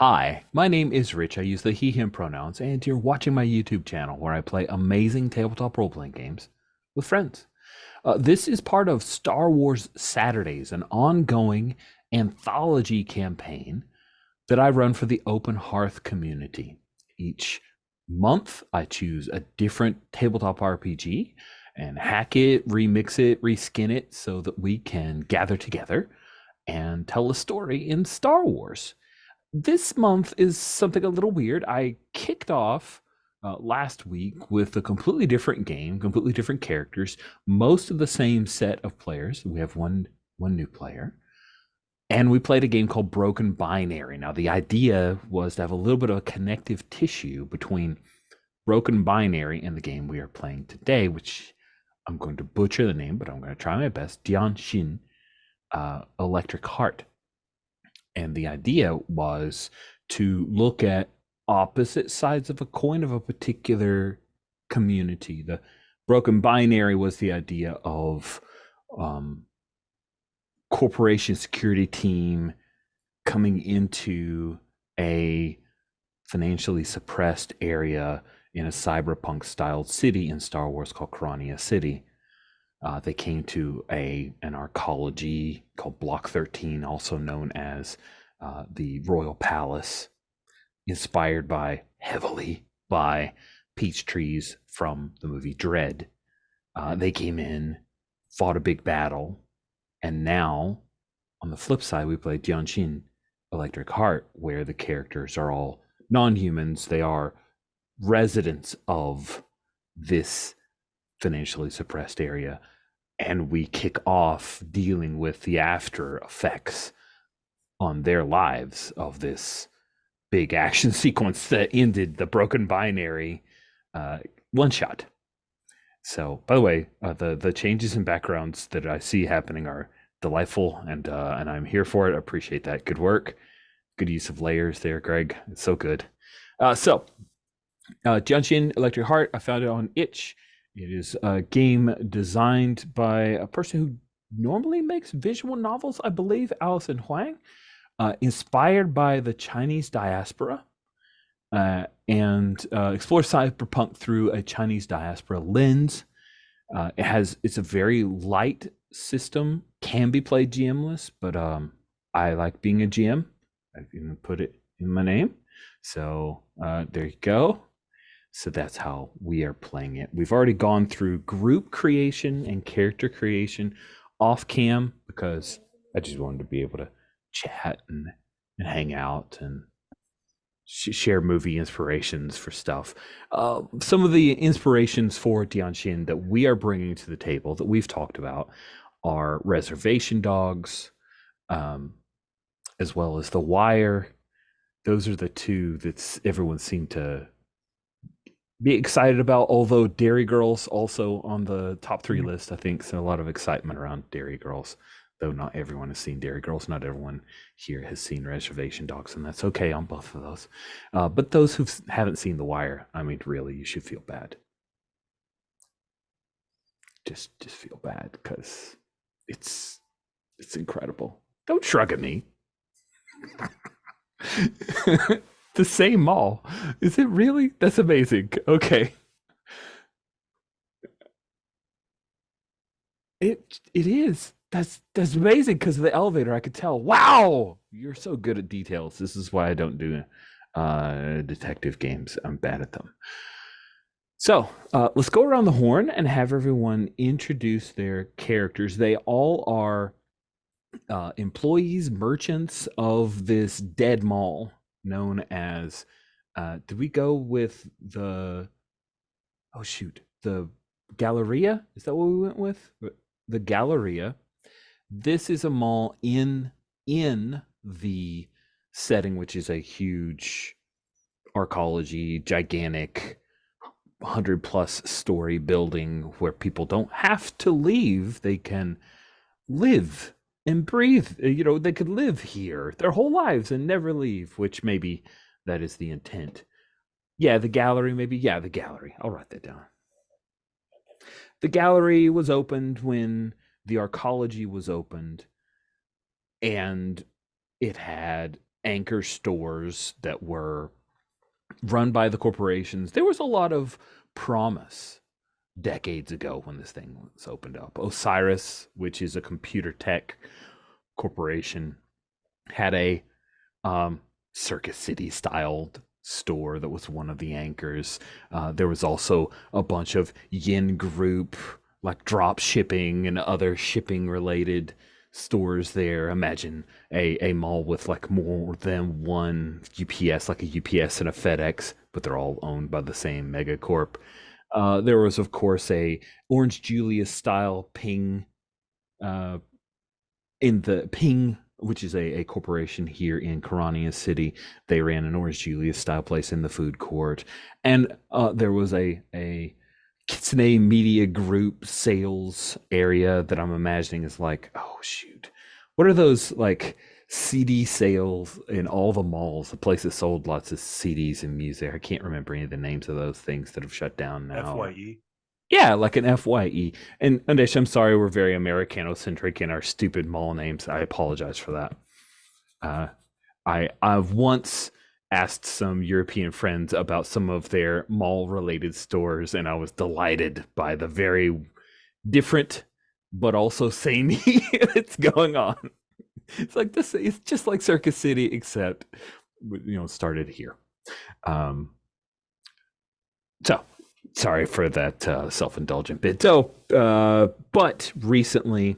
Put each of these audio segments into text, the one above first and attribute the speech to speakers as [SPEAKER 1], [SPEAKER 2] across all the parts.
[SPEAKER 1] Hi, my name is Rich. I use the he, him pronouns, and you're watching my YouTube channel where I play amazing tabletop role playing games with friends. This is part of Star Wars Saturdays, an ongoing anthology campaign that I run for the Open Hearth community. Each month, I choose a different tabletop RPG and hack it, remix it, reskin it so that we can gather together and tell a story in Star Wars. This month is something a little weird. I kicked off last week with a completely different game, completely different characters, most of the same set of players. We have one new player, and we played a game called Broken Binary. Now, the idea was to have a little bit of a connective tissue between Broken Binary and the game we are playing today, which I'm going to butcher the name, but I'm going to try my best. Dian Xin, Electric Heart. And the idea was to look at opposite sides of a coin of a particular community. The Broken Binary was the idea of corporation security team coming into a financially suppressed area in a cyberpunk styled city in Star Wars called Carannia City. They came to an arcology called Block 13, also known as the Royal Palace, inspired heavily by peach trees from the movie Dread. They came in, fought a big battle, and now, on the flip side, we played Dian Xin, Electric Heart, where the characters are all non-humans. They are residents of this financially suppressed area, and we kick off dealing with the after effects on their lives of this big action sequence that ended the Broken Binary one shot. So, by the way, the changes in backgrounds that I see happening are delightful, and I'm here for it. I appreciate that. Good work, good use of layers there, Greg. It's so good. So, Dian Xin, Electric Heart. I found it on itch. It is a game designed by a person who normally makes visual novels, I believe, Alison Huang, inspired by the Chinese diaspora, and explores cyberpunk through a Chinese diaspora lens. It's a very light system, can be played GM-less, but I like being a GM. I've even put it in my name. So there you go. So that's how we are playing it. We've already gone through group creation and character creation off cam because I just wanted to be able to chat and hang out and share movie inspirations for stuff. Some of the inspirations for Dian Xin that we are bringing to the table that we've talked about are Reservation Dogs, as well as The Wire. Those are the two that everyone seemed to be excited about, although Dairy Girls also on the top 3 list, I think. So a lot of excitement around Dairy Girls, though not everyone has seen Dairy Girls. Not everyone here has seen Reservation Dogs, and that's okay on both of those. But those who haven't seen The Wire, I mean, really, you should feel bad. Just feel bad because it's incredible. Don't shrug at me. The same mall. Is it really? That's amazing. Okay. It is. That's amazing because of the elevator. I could tell. Wow, you're so good at details. This is why I don't do detective games. I'm bad at them. So let's go around the horn and have everyone introduce their characters. They all are employees, merchants of this dead mall known as did we go with the Galleria? Is that what we went with? The Galleria. This is a mall in the setting, which is a huge arcology, gigantic 100+ story building where people don't have to leave. They can live and breathe. They could live here their whole lives and never leave, which maybe that is the intent. Yeah, the gallery, maybe. Yeah, the gallery. I'll write that down. The gallery was opened when the arcology was opened, and it had anchor stores that were run by the corporations. There was a lot of promise decades ago when this thing was opened up. Osiris, which is a computer tech corporation, had a Circus City styled store that was one of the anchors. There was also a bunch of Yin Group, like drop shipping and other shipping related stores there. Imagine a mall with like more than one UPS, like a UPS and a FedEx, but they're all owned by the same megacorp. There was, of course, a Orange Julius style Ping uh, in the Ping, which is a corporation here in Carannia City. They ran an Orange Julius style place in the food court, and there was a Kitsune Media Group sales area that I'm imagining is like, oh shoot, what are those like CD sales in all the malls? The places sold lots of CDs and music. I can't remember any of the names of those things that have shut down now.
[SPEAKER 2] FYE.
[SPEAKER 1] Yeah, like an FYE. And Andesh, I'm sorry, we're very Americano-centric in our stupid mall names. I apologize for that. Uh, I've once asked some European friends about some of their mall-related stores, and I was delighted by the very different but also samey that's going on. It's like this. It's just like Circus City, except started here. Um, so sorry for that self-indulgent bit. So, but recently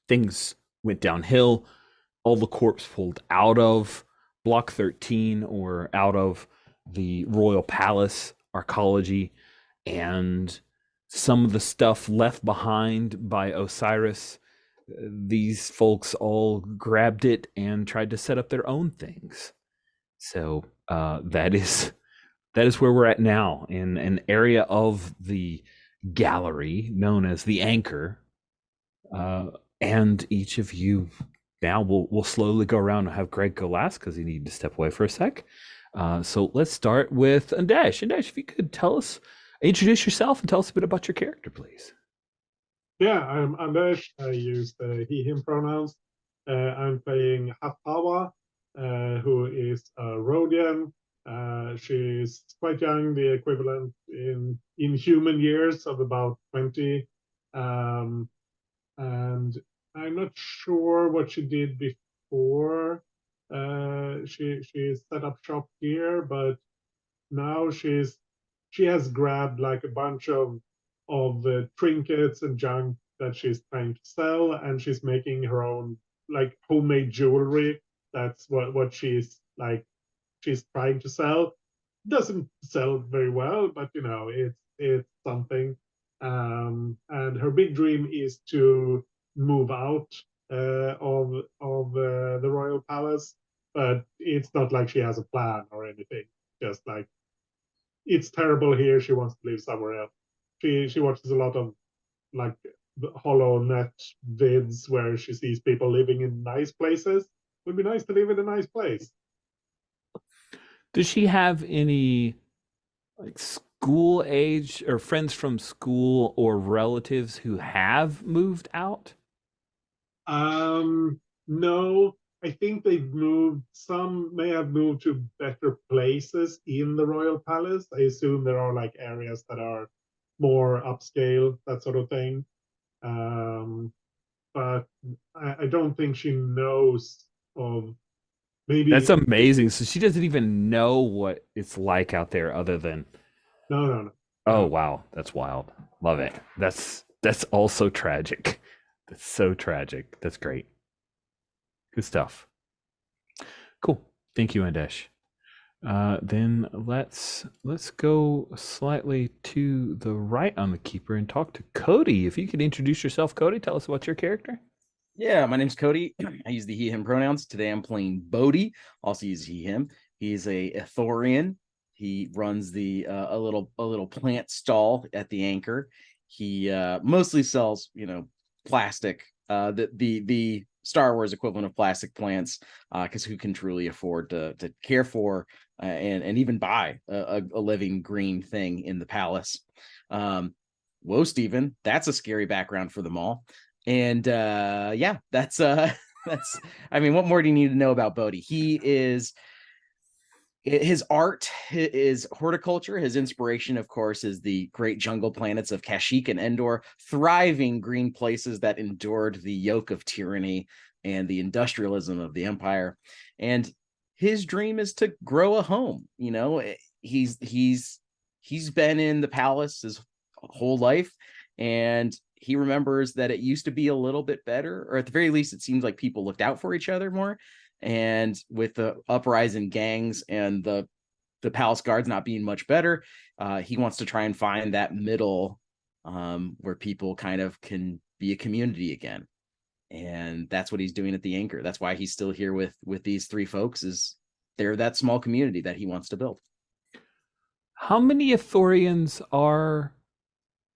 [SPEAKER 1] things went downhill. All the corps pulled out of Block 13 or out of the Royal Palace arcology, and some of the stuff left behind by Osiris, these folks all grabbed it and tried to set up their own things. So that is where we're at now, in an area of the gallery known as the Anchor. And each of you now will slowly go around and have Greg go last because he needed to step away for a sec. So let's start with Andesh. Andesh, if you could introduce yourself and tell us a bit about your character, please.
[SPEAKER 3] Yeah, I'm Andesh. I use the he/him pronouns. I'm playing Hatawa, who is a Rhodian. She's quite young, the equivalent in human years of about 20. And I'm not sure what she did before she set up shop here, but now she has grabbed like a bunch of trinkets and junk that she's trying to sell, and she's making her own like homemade jewelry. That's what she's trying to sell. Doesn't sell very well, but it's something. And her big dream is to move out of the royal palace, but it's not like she has a plan or anything. Just like it's terrible here. She wants to live somewhere else. She watches a lot of like hollow net vids where she sees people living in nice places. It would be nice to live in a nice place.
[SPEAKER 1] Does she have any like school age or friends from school or relatives who have moved out?
[SPEAKER 3] No, I think they've moved. Some may have moved to better places in the royal palace. I assume there are like areas that are more upscale, that sort of thing. But I don't think she knows of maybe.
[SPEAKER 1] That's amazing. So she doesn't even know what it's like out there other than
[SPEAKER 3] No.
[SPEAKER 1] Oh wow, that's wild. Love it. That's also tragic. That's so tragic. That's great. Good stuff. Cool. Thank you, Andesh. Then let's go slightly to the right on the keeper and talk to Cody. If you could introduce yourself, Cody, tell us about your character.
[SPEAKER 4] Yeah, my name's Cody. I use the he/him pronouns. Today I'm playing Bodhi. Also use he/him. He's a Ithorian. He runs the a little plant stall at the Anchor. He mostly sells plastic, the Star Wars equivalent of plastic plants, because who can truly afford to care for and even buy a living green thing in the palace? Whoa, Steven, that's a scary background for them all. And yeah, that's I mean, what more do you need to know about Bodhi? His art is horticulture. His inspiration, of course, is the great jungle planets of Kashyyyk and Endor, thriving green places that endured the yoke of tyranny and the industrialism of the empire. And his dream is to grow a home. He's been in the palace his whole life, and he remembers that it used to be a little bit better, or at the very least, it seems like people looked out for each other more. And with the uprising gangs and the palace guards not being much better, he wants to try and find that middle, where people kind of can be a community again. And that's what he's doing at the Anchor. That's why he's still here with these three folks, is they're that small community that he wants to build.
[SPEAKER 1] How many Ithorians are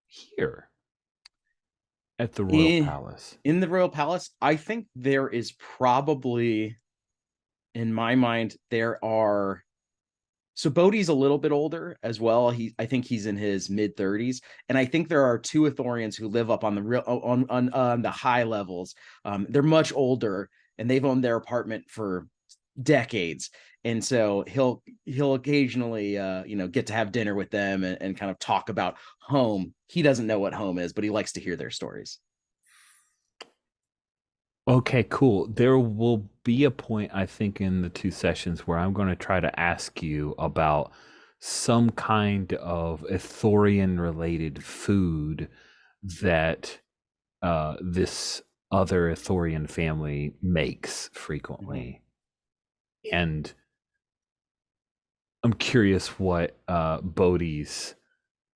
[SPEAKER 1] here at the Royal Palace?
[SPEAKER 4] In the Royal Palace, I think there is probably, in my mind, there are. So Bodhi's a little bit older as well. I think he's in his mid 30s, and I think there are two Ithorians who live up on the real on the high levels. They're much older, and they've owned their apartment for decades, and so he'll occasionally get to have dinner with them and kind of talk about home. He doesn't know what home is, but he likes to hear their stories.
[SPEAKER 1] Okay, cool. There will be a point, I think, in the two sessions where I'm going to try to ask you about some kind of Ithorian related food that this other Ithorian family makes frequently. And I'm curious what Bodhi's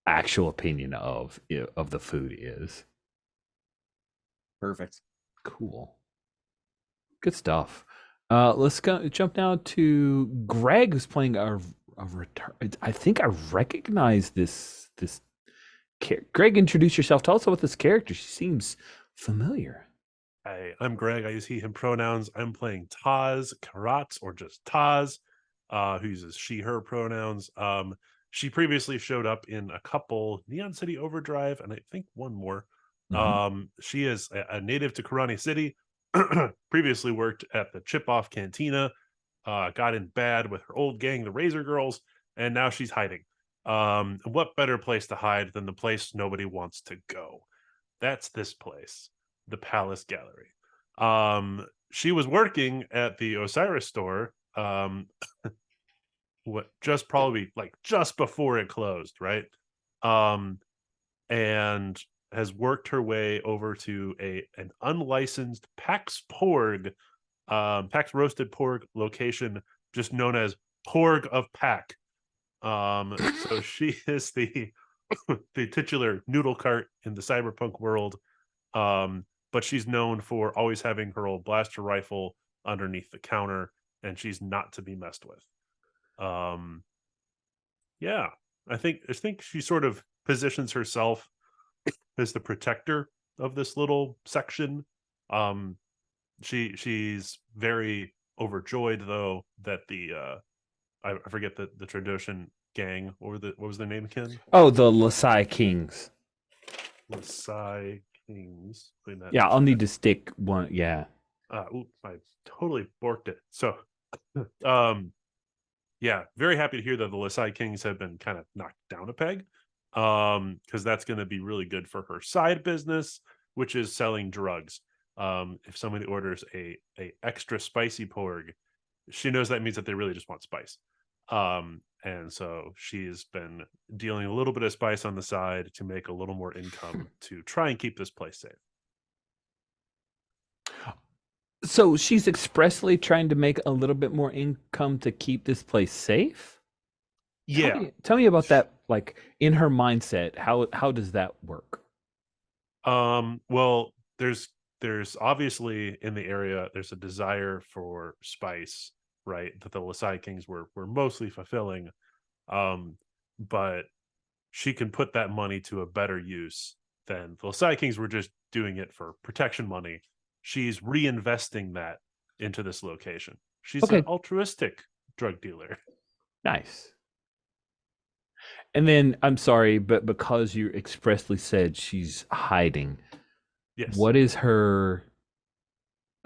[SPEAKER 1] actual opinion of the food is.
[SPEAKER 4] Perfect.
[SPEAKER 1] Cool. Good stuff. Let's jump now to Greg, who's playing a return. I think I recognize this. Greg, introduce yourself. Tell us about this character. She seems familiar.
[SPEAKER 2] Hi, I'm Greg. I use he, him pronouns. I'm playing Taz Karatz, or just Taz, who uses she, her pronouns. She previously showed up in a couple Neon City Overdrive, and I think one more. She is a native to Carannia City. Previously worked at the Chip-Off Cantina, got in bad with her old gang, the Razor Girls, and now she's hiding. What better place to hide than the place nobody wants to go? That's this place, the Palace Gallery. She was working at the Osiris store, just before it closed, right? And has worked her way over to an unlicensed PAX roasted porg location, just known as Porg of Pack. So she is the titular noodle cart in the cyberpunk world, but she's known for always having her old blaster rifle underneath the counter, and she's not to be messed with. Yeah, I think she sort of positions herself as the protector of this little section. She's very overjoyed though that the I forget the Tradition gang, or what was their name again?
[SPEAKER 1] Oh, the Lasai Kings.
[SPEAKER 2] Lasai Kings.
[SPEAKER 1] Yeah, I'll need to stick one. Yeah.
[SPEAKER 2] I totally borked it. So, yeah, very happy to hear that the Lasai Kings have been kind of knocked down a peg. Because that's going to be really good for her side business, which is selling drugs. If somebody orders a extra spicy porg, she knows that means that they really just want spice. And so she's been dealing a little bit of spice on the side to make a little more income to try and keep this place safe.
[SPEAKER 1] So she's expressly trying to make a little bit more income to keep this place safe?
[SPEAKER 2] Yeah.
[SPEAKER 1] Tell me about that, like in her mindset. How does that work?
[SPEAKER 2] Well, there's obviously in the area there's a desire for spice, right? That the Lasai Kings were mostly fulfilling. But she can put that money to a better use than the Lasai Kings were just doing it for protection money. She's reinvesting that into this location. She's an altruistic drug dealer.
[SPEAKER 1] Nice. And then, I'm sorry, but because you expressly said she's hiding,
[SPEAKER 2] yes,
[SPEAKER 1] what is her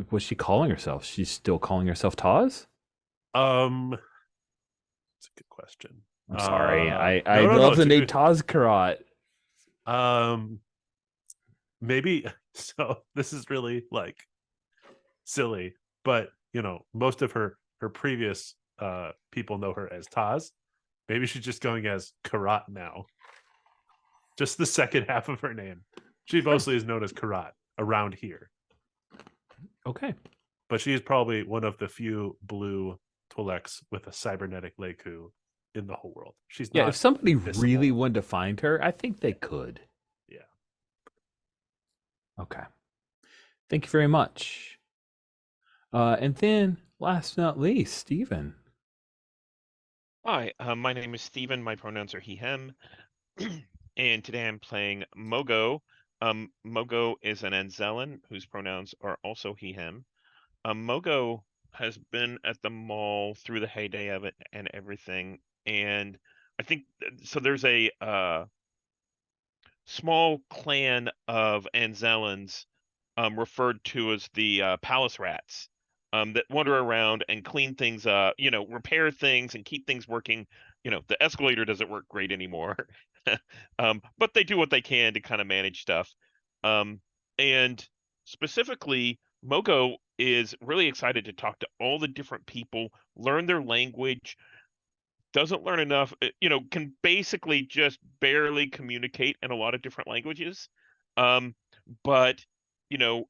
[SPEAKER 1] what's she calling herself? She's still calling herself Taz?
[SPEAKER 2] It's a good question.
[SPEAKER 1] I'm sorry. I
[SPEAKER 2] no,
[SPEAKER 1] love the
[SPEAKER 2] it's a
[SPEAKER 1] name
[SPEAKER 2] good-
[SPEAKER 1] Taz Karat.
[SPEAKER 2] Maybe so. This is really like silly, but most of her previous people know her as Taz. Maybe she's just going as Karat now. Just the second half of her name. She mostly is known as Karat around here.
[SPEAKER 1] Okay.
[SPEAKER 2] But she is probably one of the few blue Twi'leks with a cybernetic Leku in the whole world. She's
[SPEAKER 1] Yeah,
[SPEAKER 2] not
[SPEAKER 1] if somebody
[SPEAKER 2] visible.
[SPEAKER 1] really wanted to find her, I think they could.
[SPEAKER 2] Yeah.
[SPEAKER 1] Okay. Thank you very much. And then, last but not least, Stephen.
[SPEAKER 5] Hi, my name is Steven. My pronouns are he, him. And today I'm playing Mogo. Mogo is an Anzellan whose pronouns are also he, him. Mogo has been at the mall through the heyday of it and everything. And I think so. There's a small clan of Anzellans referred to as the Palace Rats that wander around and clean things up, repair things and keep things working. The escalator doesn't work great anymore, but they do what they can to kind of manage stuff. And specifically, Mogo is really excited to talk to all the different people, learn their language, doesn't learn enough, can basically just barely communicate in a lot of different languages. But,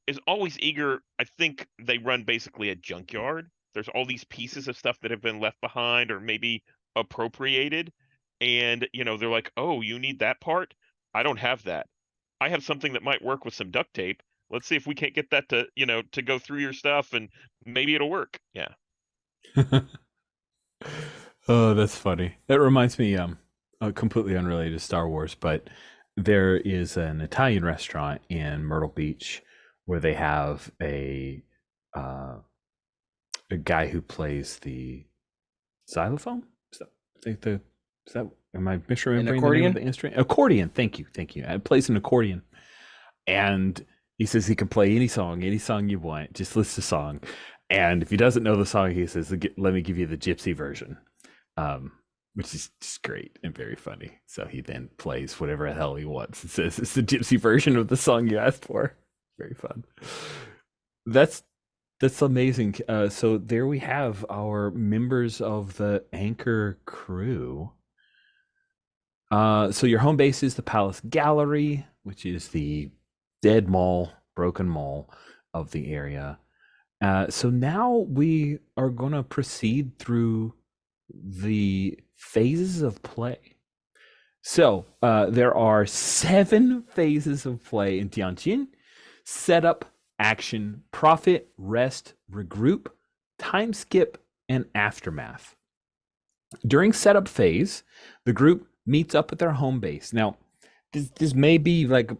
[SPEAKER 5] is always eager. I think they run basically a junkyard. There's all these pieces of stuff that have been left behind or maybe appropriated. And, they're like, oh, you need that part? I don't have that. I have something that might work with some duct tape. Let's see if we can't get that to go through your stuff and maybe it'll work. Yeah.
[SPEAKER 1] Oh, that's funny. That reminds me, completely unrelated to Star Wars, but there is an Italian restaurant in Myrtle Beach where they have a guy who plays the xylophone. Am I misremembering the name
[SPEAKER 4] accordion?
[SPEAKER 1] of the instrument? Accordion. Thank you. It plays an accordion, and he says he can play any song you want. Just list a song, and if he doesn't know the song, he says, "Let me give you the gypsy version." Which is just great and very funny. So he then plays whatever the hell he wants and says it's the gypsy version of the song you asked for. Very fun. That's amazing. So there we have our members of the Anchor crew. So your home base is the Palace Gallery, which is the dead mall, broken mall of the area. So now we are going to proceed through the phases of play. So there are 7 phases of play in Dian Xin: setup, action, profit, rest, regroup, time skip, and aftermath. During setup phase, the group meets up at their home base. Now, this may be like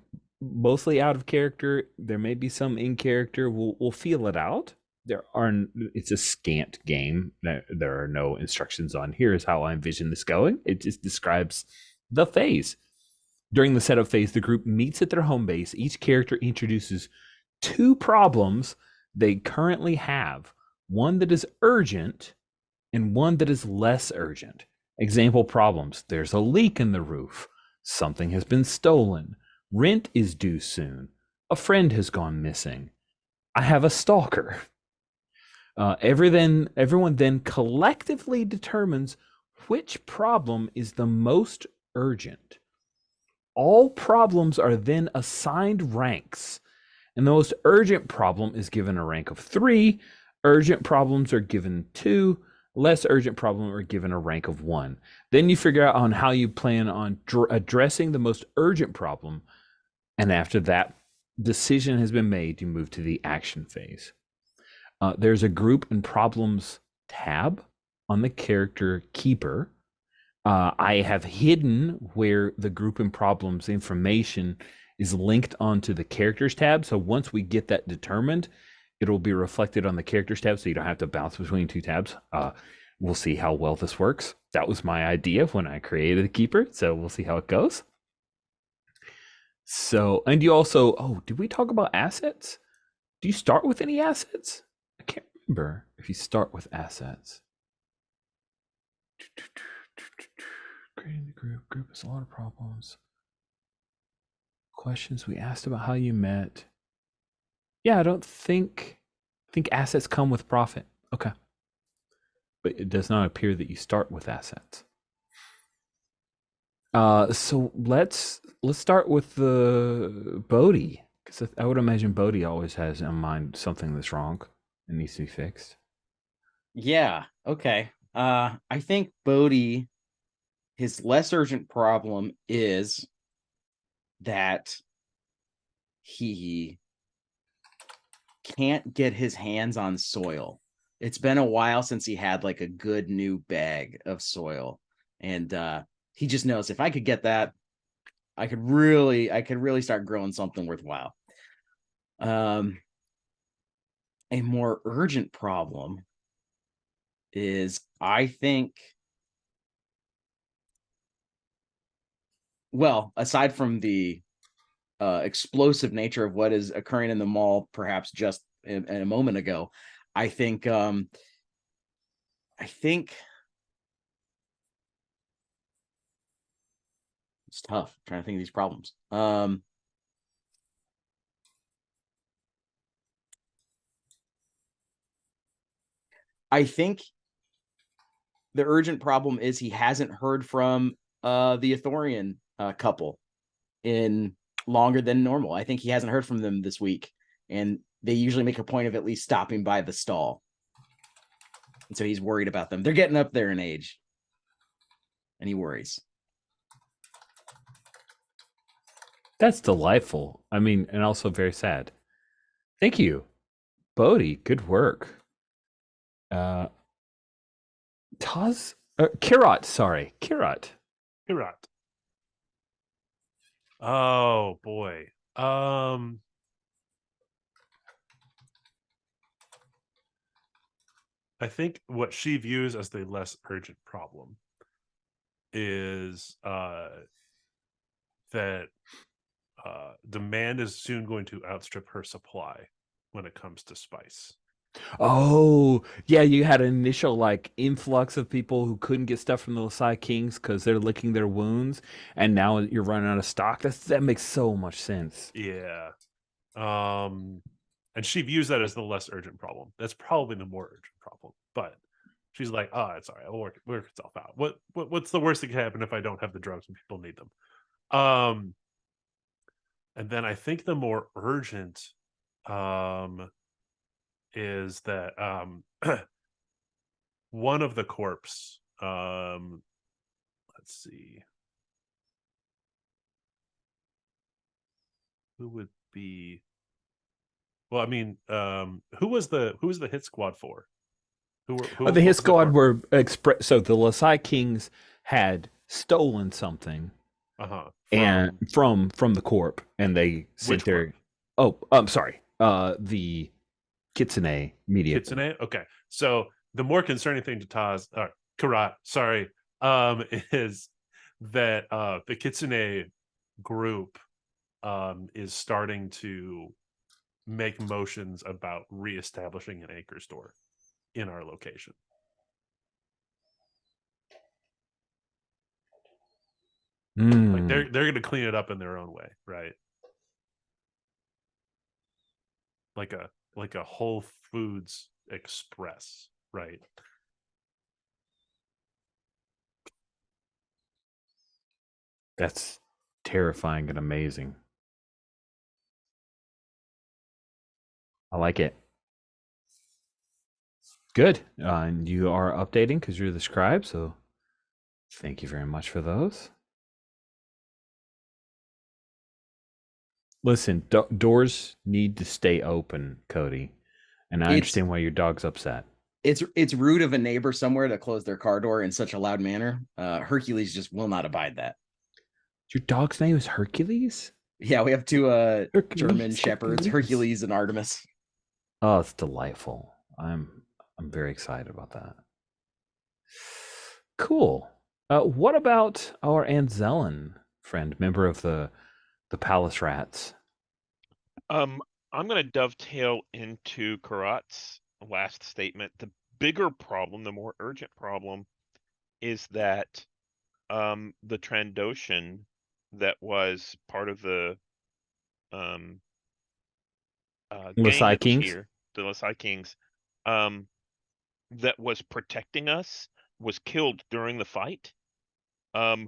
[SPEAKER 1] mostly out of character. There may be some in character. We'll feel it out. It's a scant game. There are no instructions on here's how I envision this going. It just describes the phase. During the setup phase, the group meets at their home base. Each character introduces 2 problems they currently have, one that is urgent and one that is less urgent. Example problems: there's a leak in the roof, something has been stolen, rent is due soon, a friend has gone missing, I have a stalker. Everyone then collectively determines which problem is the most urgent. All problems are then assigned ranks, and the most urgent problem is given a rank of 3. Urgent problems are given 2. Less urgent problem are given a rank of 1. Then you figure out on how you plan on addressing the most urgent problem, and after that decision has been made, you move to the action phase. There's a group and problems tab on the character keeper. I have hidden where the group and problems information is linked onto the characters tab. So once we get that determined, it'll be reflected on the characters tab, so you don't have to bounce between 2 tabs. We'll see how well this works. That was my idea when I created the keeper, so we'll see how it goes. So, and you also, did we talk about assets? Do you start with any assets? I can't remember if you start with assets. Creating the group has a lot of problems. Questions we asked about how you met. Yeah, I think assets come with profit. Okay. But it does not appear that you start with assets. So let's start with the Bodhi, because I would imagine Bodhi always has in mind something that's wrong and needs to be fixed.
[SPEAKER 4] Yeah. Okay. I think Bodhi, his less urgent problem is that he can't get his hands on soil. It's been a while since he had like a good new bag of soil, and he just knows if I could get that, I could really start growing something worthwhile. A more urgent problem is, I think, well, aside from the explosive nature of what is occurring in the mall, perhaps just in a moment ago, I think it's tough. I'm trying to think of these problems. I think the urgent problem is he hasn't heard from the Ithorian couple in longer than normal. I think he hasn't heard from them this week, and they usually make a point of at least stopping by the stall. And so he's worried about them. They're getting up there in age, and he worries.
[SPEAKER 1] That's delightful. I mean, and also very sad. Thank you, Bodhi. Good work. Taz, Kirat. Sorry, Kirat.
[SPEAKER 2] Kirat. Oh boy. I think what she views as the less urgent problem is that demand is soon going to outstrip her supply when it comes to spice.
[SPEAKER 1] Oh, yeah, you had an initial like influx of people who couldn't get stuff from the Lasai Kings because they're licking their wounds, and now you're running out of stock. That makes so much sense.
[SPEAKER 2] Yeah. And she views that as the less urgent problem. That's probably the more urgent problem. But she's like, oh, it's all right. It'll work itself out. What's the worst that can happen if I don't have the drugs when people need them? And then I think the more urgent is that one of the corpse, let's see, who would be, well, I mean, who was the hit squad for?
[SPEAKER 1] The hit squad were so the Lasai Kings had stolen something, and from the corp, and they sent their corp? Oh, I'm sorry, the Kitsune media.
[SPEAKER 2] Kitsune, okay. So the more concerning thing to Taz, Karat, sorry, is that the Kitsune group is starting to make motions about reestablishing an anchor store in our location. Like they're going to clean it up in their own way, right? Like a Whole Foods Express, right?
[SPEAKER 1] That's terrifying and amazing. I like it. Good. And you are updating because you're the scribe, so thank you very much for those. Listen, doors need to stay open, Cody. And I understand why your dog's upset.
[SPEAKER 4] It's rude of a neighbor somewhere to close their car door in such a loud manner. Hercules just will not abide that.
[SPEAKER 1] Your dog's name is Hercules?
[SPEAKER 4] Yeah, we have two German shepherds, Hercules and Artemis.
[SPEAKER 1] Oh, it's delightful. I'm very excited about that. Cool. What about our Anzellan friend, member of the Palace Rats?
[SPEAKER 5] I'm going to dovetail into Karat's last statement. The bigger problem, the more urgent problem, is that the Trandoshan that was part of the gang
[SPEAKER 1] Lasai
[SPEAKER 5] that was
[SPEAKER 1] Kings.
[SPEAKER 5] here, the Lasai Kings, that was protecting us, was killed during the fight. I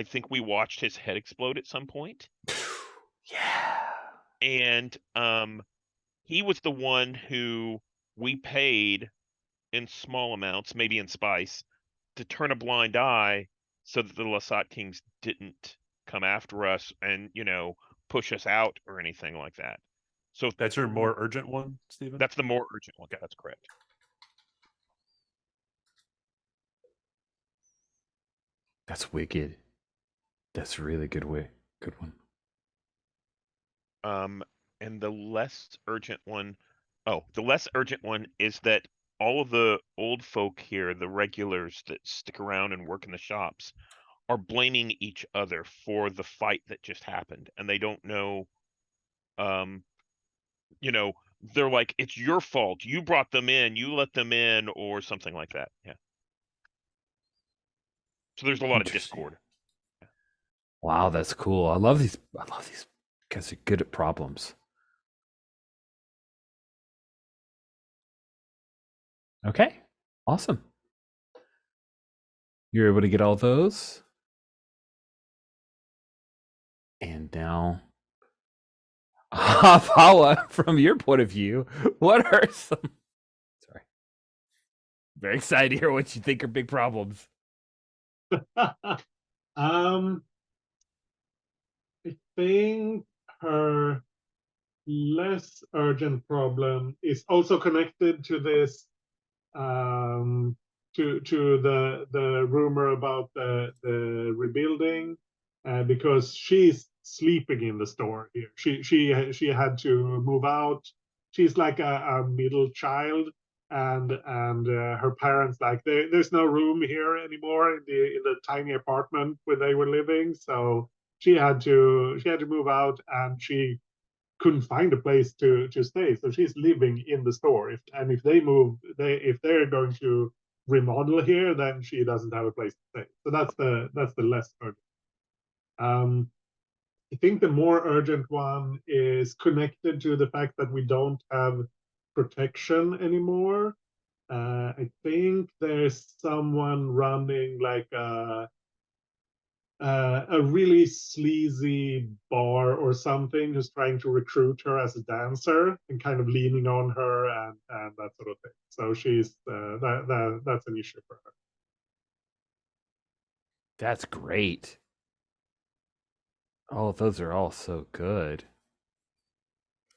[SPEAKER 5] think we watched his head explode at some point.
[SPEAKER 1] Yeah.
[SPEAKER 5] And he was the one who we paid in small amounts, maybe in spice, to turn a blind eye so that the Lasat Kings didn't come after us and, push us out or anything like that. So
[SPEAKER 2] That's your more urgent one, Stephen?
[SPEAKER 5] that's the more urgent one. That's correct.
[SPEAKER 1] That's wicked. That's really good one.
[SPEAKER 5] And the less urgent one, the less urgent one is that all of the old folk here, the regulars that stick around and work in the shops, are blaming each other for the fight that just happened, and they don't know. They're like, it's your fault. You brought them in. You let them in, or something like that. Yeah. So there's a lot of
[SPEAKER 1] Interesting.
[SPEAKER 5] discord.
[SPEAKER 1] Wow, that's cool. I love these guys are good at problems. Okay, awesome. You're able to get all those. And now, Paula, from your point of view, what are some... Sorry. Very excited to hear what you think are big problems.
[SPEAKER 3] I think her less urgent problem is also connected to this, to the rumor about the rebuilding, because she's sleeping in the store here. She had to move out. She's like a middle child, and her parents like there's no room here anymore in the tiny apartment where they were living. So she had to move out, and she couldn't find a place to stay. So she's living in the store. If they move, if they're going to remodel here, then she doesn't have a place to stay. So that's the less urgent. I think the more urgent one is connected to the fact that we don't have protection anymore. I think there's someone running like a really sleazy bar or something who's trying to recruit her as a dancer and kind of leaning on her and that sort of thing. So she's that's an issue for her.
[SPEAKER 1] That's great. Oh, those are all so good.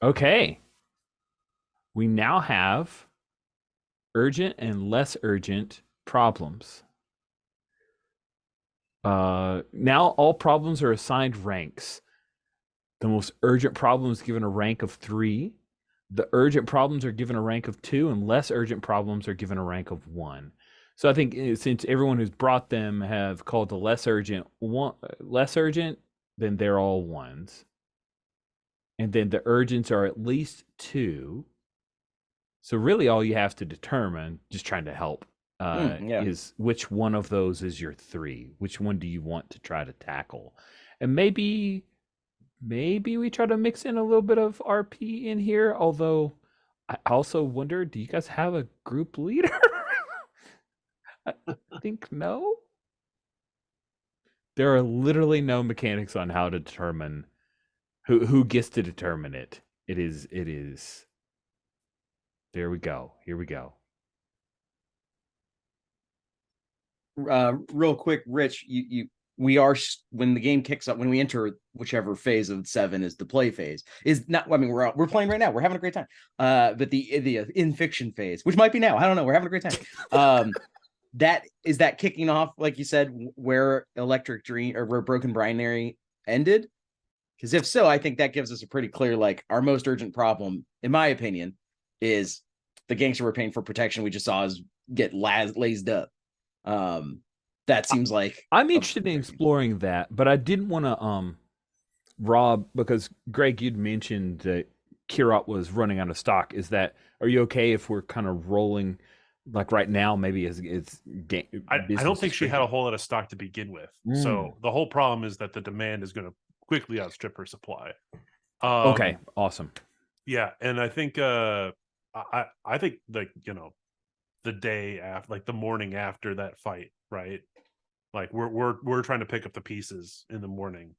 [SPEAKER 1] Okay. We now have urgent and less urgent problems. Now all problems are assigned ranks. The most urgent problem is given a rank of 3. The urgent problems are given a rank of 2, and less urgent problems are given a rank of 1. So I think since everyone who's brought them have called the less urgent less urgent, then they're all 1s. And then the urgents are at least 2. So really all you have to determine, just trying to help, is which one of those is your 3. Which one do you want to try to tackle? And maybe we try to mix in a little bit of RP in here, although I also wonder, do you guys have a group leader? I think no. There are literally no mechanics on how to determine who gets to determine it. It is. There we go. Here we go.
[SPEAKER 4] Real quick, Rich, we are, when the game kicks up, when we enter whichever phase of 7 is the play phase, is not, I mean, we're playing right now, we're having a great time, but the in fiction phase, which might be now, I don't know, we're having a great time. that kicking off, like you said, where Electric Dream or where Broken Binary ended? Because if so, I think that gives us a pretty clear, like, our most urgent problem, in my opinion, is the gangster we're paying for protection we just saw is get lazed up. That seems like
[SPEAKER 1] I'm interested in exploring that, but I didn't want to Rob, because Greg, you'd mentioned that Kirat was running out of stock. Are you okay if we're kind of rolling like right now? Maybe
[SPEAKER 2] I don't think she had a whole lot of stock to begin with. So the whole problem is that the demand is going to quickly outstrip her supply.
[SPEAKER 1] Okay, awesome.
[SPEAKER 2] Yeah, and I think I think like, the day after, like the morning after that fight, right? Like we're trying to pick up the pieces in the morning.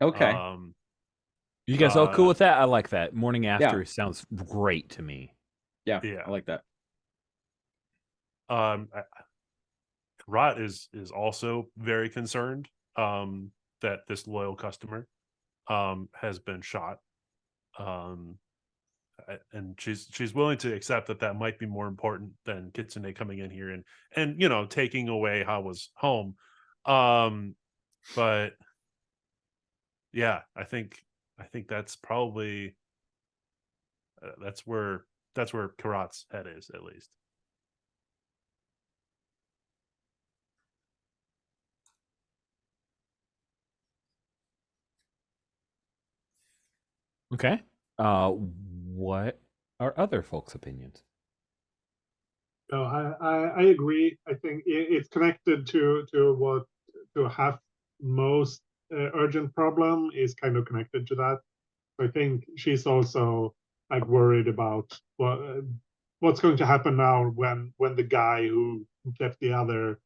[SPEAKER 4] Okay.
[SPEAKER 1] You guys all cool with that? I like that. Morning after
[SPEAKER 4] Yeah.
[SPEAKER 1] sounds great to me.
[SPEAKER 4] Yeah,
[SPEAKER 2] Yeah.
[SPEAKER 4] I like that.
[SPEAKER 2] Rot is also very concerned that this loyal customer has been shot. And she's willing to accept that might be more important than Kitsune coming in here and taking away Hawa's home. But yeah, I think that's probably that's where Karat's head is, at least.
[SPEAKER 1] Okay. What are other folks' opinions?
[SPEAKER 3] No, I agree. I think it's connected to what to have most urgent problem is kind of connected to that. I think she's also like worried about what's going to happen now when the guy who kept the other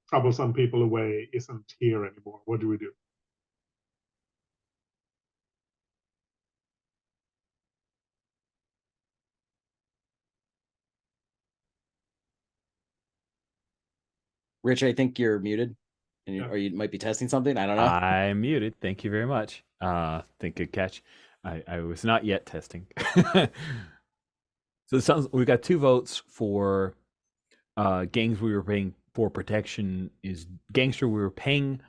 [SPEAKER 3] troublesome people away isn't here anymore. What do we do?
[SPEAKER 4] Rich, I think you're muted,
[SPEAKER 3] Yeah.
[SPEAKER 4] or you might be testing something. I don't know.
[SPEAKER 1] I'm muted. Thank you very much. Think good catch. I was not yet testing. So it sounds we got 2 votes for gangs we were paying for protection is gangster we were paying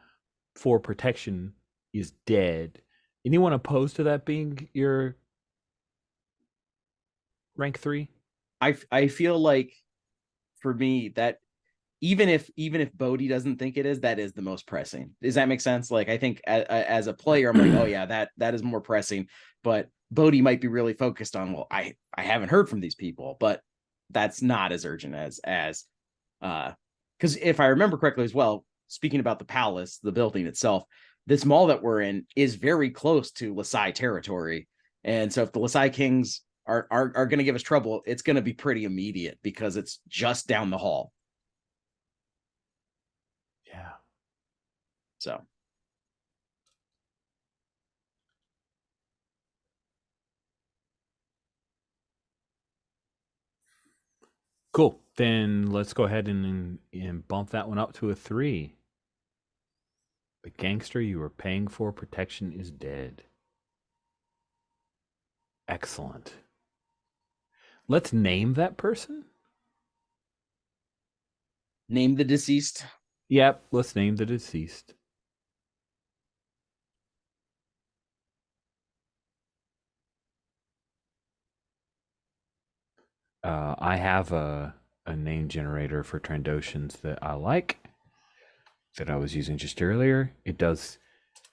[SPEAKER 1] for protection is dead. Anyone opposed to that being your rank 3?
[SPEAKER 4] I feel like for me that even if Bodhi doesn't think it is, that is the most pressing. Does that make sense? Like I think as a player, I'm like, oh yeah, that is more pressing. But Bodhi might be really focused on, well, I haven't heard from these people, but that's not as urgent as because if I remember correctly as well, speaking about the palace, the building itself, this mall that we're in is very close to Lasai territory. And so if the Lasai Kings are going to give us trouble, it's going to be pretty immediate because it's just down the hall.
[SPEAKER 1] Yeah.
[SPEAKER 4] So
[SPEAKER 1] Cool. Then let's go ahead and bump that one up to a 3. The gangster you were paying for protection is dead. Excellent. Let's name that person.
[SPEAKER 4] name the deceased.
[SPEAKER 1] Yep, let's name the deceased. I have a name generator for Trandoshans that I like that I was using just earlier. It does.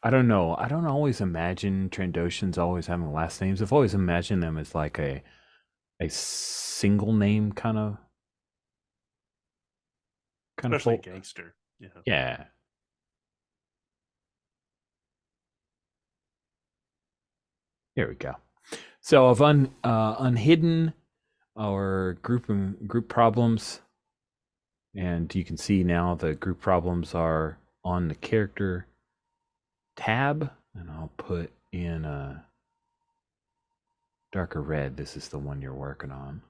[SPEAKER 1] I don't know. I don't always imagine Trandoshans always having last names. I've always imagined them as like a single name kind of
[SPEAKER 2] Especially gangster. Yeah.
[SPEAKER 1] Yeah. Here we go. So I've unhidden our group problems, and you can see now the group problems are on the character tab, and I'll put in a darker red. This is the one you're working on.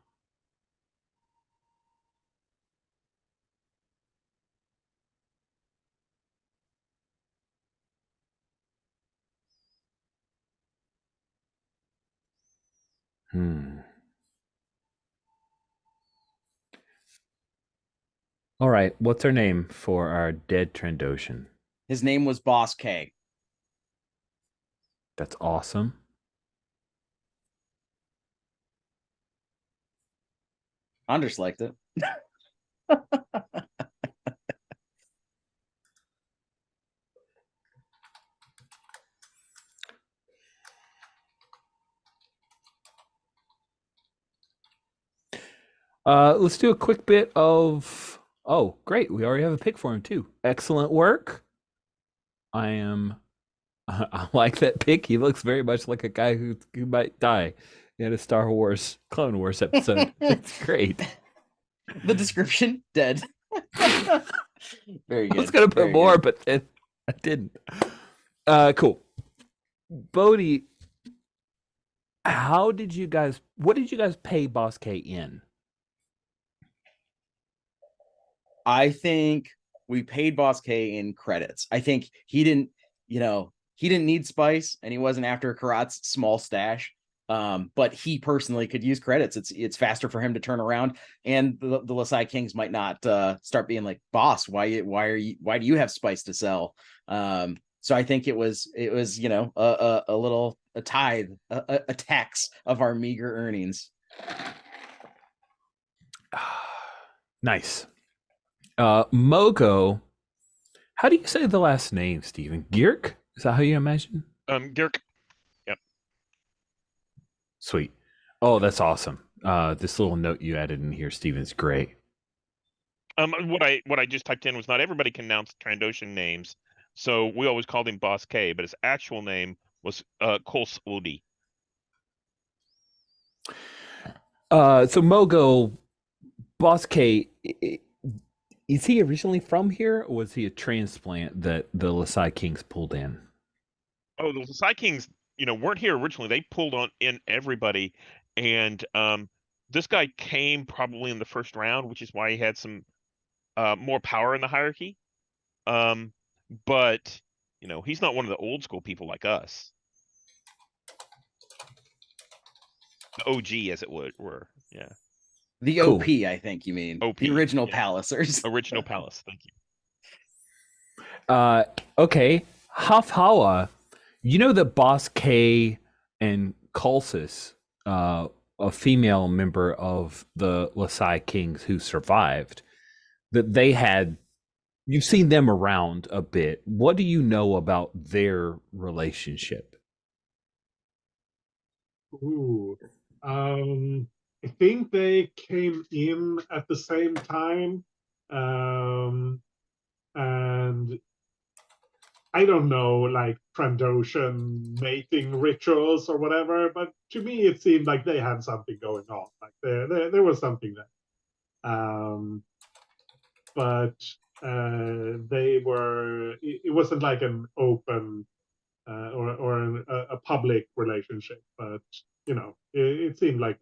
[SPEAKER 1] All right, what's our name for our dead Trandoshan?
[SPEAKER 4] His name was Boss K.
[SPEAKER 1] That's awesome.
[SPEAKER 4] Anders liked it.
[SPEAKER 1] Let's do a quick bit of. Oh, great! We already have a pick for him too. Excellent work. I am. I like that pick. He looks very much like a guy who might die in a Star Wars Clone Wars episode. It's great.
[SPEAKER 4] The description, dead. Very good.
[SPEAKER 1] I was gonna put
[SPEAKER 4] very
[SPEAKER 1] more,
[SPEAKER 4] good.
[SPEAKER 1] but then I didn't. Cool. Bodhi, what did you guys pay Boss K in?
[SPEAKER 4] I think we paid Boss K in credits. I think he didn't need spice, and he wasn't after Karat's small stash. But he personally could use credits. It's faster for him to turn around, and the Lasai Kings might not start being like, boss, why do you have spice to sell? So I think it was a tithe, a tax of our meager earnings.
[SPEAKER 1] Nice. Mogo, how do you say the last name, Stephen? Girk? Is that how you imagine?
[SPEAKER 5] Girk. Yep.
[SPEAKER 1] Sweet. Oh, that's awesome. This little note you added in here, Stephen's great.
[SPEAKER 5] What I just typed in was not everybody can announce Trandoshan names, so we always called him Boss K, but his actual name was Kols Udi.
[SPEAKER 1] So Mogo, Boss K, is he originally from here, or was he a transplant that the Lasai Kings pulled in?
[SPEAKER 5] Oh, the Lasai Kings, weren't here originally. They pulled in everybody, and this guy came probably in the first round, which is why he had some more power in the hierarchy. But he's not one of the old school people like us. The OG, as it were. Yeah.
[SPEAKER 4] The
[SPEAKER 1] Cool.
[SPEAKER 4] OP, I think you mean.
[SPEAKER 5] OP,
[SPEAKER 4] the original
[SPEAKER 5] yeah.
[SPEAKER 4] Palacers.
[SPEAKER 5] Original Palace. Thank you.
[SPEAKER 1] Okay. Hafhawa, you know that Boss K and Kulsis, a female member of the Lasai Kings who survived, that they had, you've seen them around a bit. What do you know about their relationship?
[SPEAKER 3] Ooh. I think they came in at the same time. And I don't know, like Trandoshan mating rituals or whatever, but to me it seemed like they had something going on. Like there was something there. But they were. It wasn't like an open or a public relationship, but it seemed like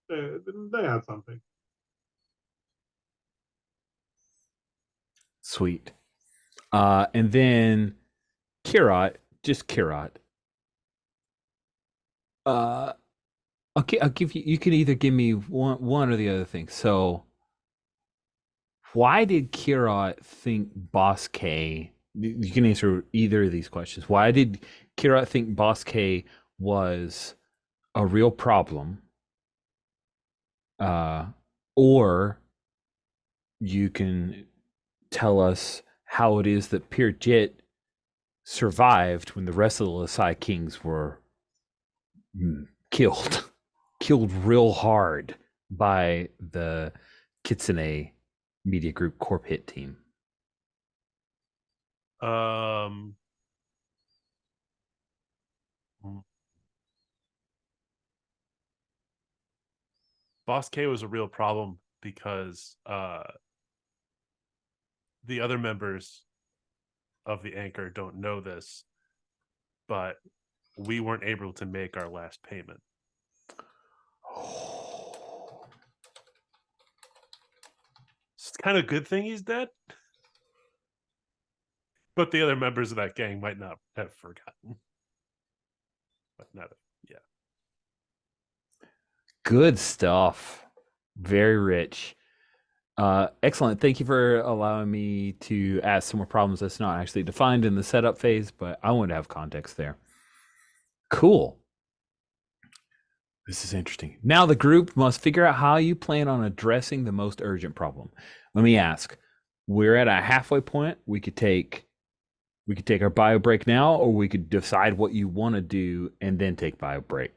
[SPEAKER 3] they had something.
[SPEAKER 1] Sweet. And then Kirat, just Kirat. I'll give you. You can either give me one or the other thing. So, why did Kirat think Boss K? You can answer either of these questions. Why did Kirat think Boss K was a real problem? Or you can tell us how it is that Peer Jit survived when the rest of the Lasai Kings were killed real hard by the Kitsune Media Group Corp Hit team.
[SPEAKER 2] Boss K was a real problem because the other members of the Anchor don't know this, but we weren't able to make our last payment. It's kind of a good thing he's dead. But the other members of that gang might not have forgotten. But not, yeah.
[SPEAKER 1] Good stuff. Very rich. Excellent. Thank you for allowing me to ask some more problems that's not actually defined in the setup phase, but I want to have context there. Cool. This is interesting. Now the group must figure out how you plan on addressing the most urgent problem. Let me ask. We're at a halfway point. We could take our bio break now, or we could decide what you want to do and then take bio break.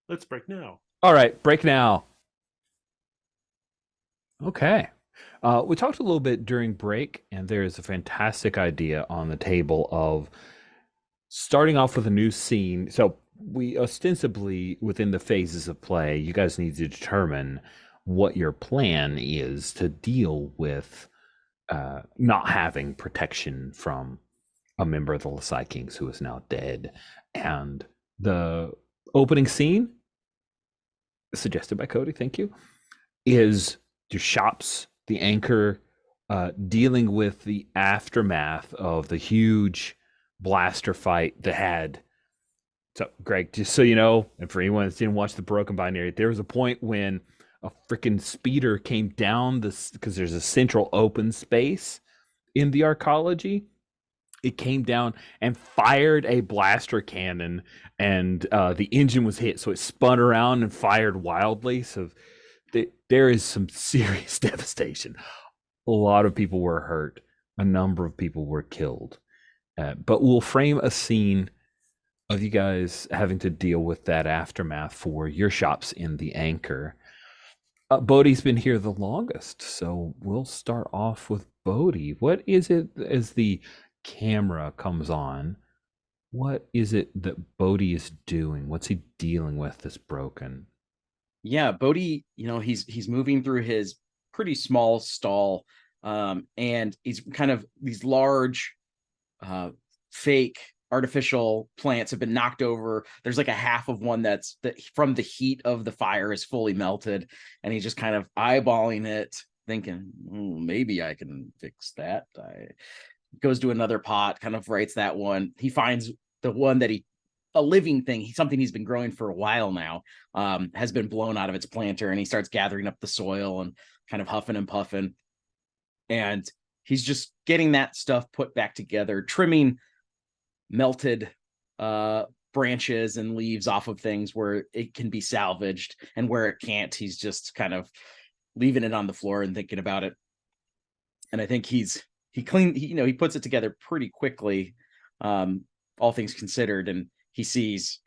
[SPEAKER 2] Let's break now.
[SPEAKER 1] All right, break now. Okay. We talked a little bit during break, and there is a fantastic idea on the table of starting off with a new scene. So we ostensibly, within the phases of play, you guys need to determine what your plan is to deal with not having protection from a member of the Lasai Kings who is now dead. And the opening scene, suggested by Cody, thank you, is your shops, the anchor, dealing with the aftermath of the huge blaster fight that had. So, Greg, just so you know, and for anyone that didn't watch the Broken Binary, there was a point when a freaking speeder came down this, because there's a central open space in the arcology. It came down and fired a blaster cannon, and the engine was hit, so it spun around and fired wildly. So there is some serious devastation. A lot of people were hurt. A number of people were killed. But we'll frame a scene of you guys having to deal with that aftermath for your shops in the anchor. Bodhi's been here the longest, so we'll start off with Bodhi. What is it as the camera comes on? What is it that Bodhi is doing? What's he dealing with that's broken?
[SPEAKER 4] Yeah, Bodhi, he's moving through his pretty small stall, and he's kind of these large fake artificial plants have been knocked over. There's like a half of one that from the heat of the fire is fully melted, and he's just kind of eyeballing it, thinking, maybe I can fix that. Goes to another pot, kind of writes that one. He finds the one that a living thing, something he's been growing for a while now, has been blown out of its planter, and he starts gathering up the soil and kind of huffing and puffing. And he's just getting that stuff put back together, trimming melted branches and leaves off of things where it can be salvaged, and where it can't, he's just kind of leaving it on the floor and thinking about it. And I think he puts it together pretty quickly, all things considered, and he sees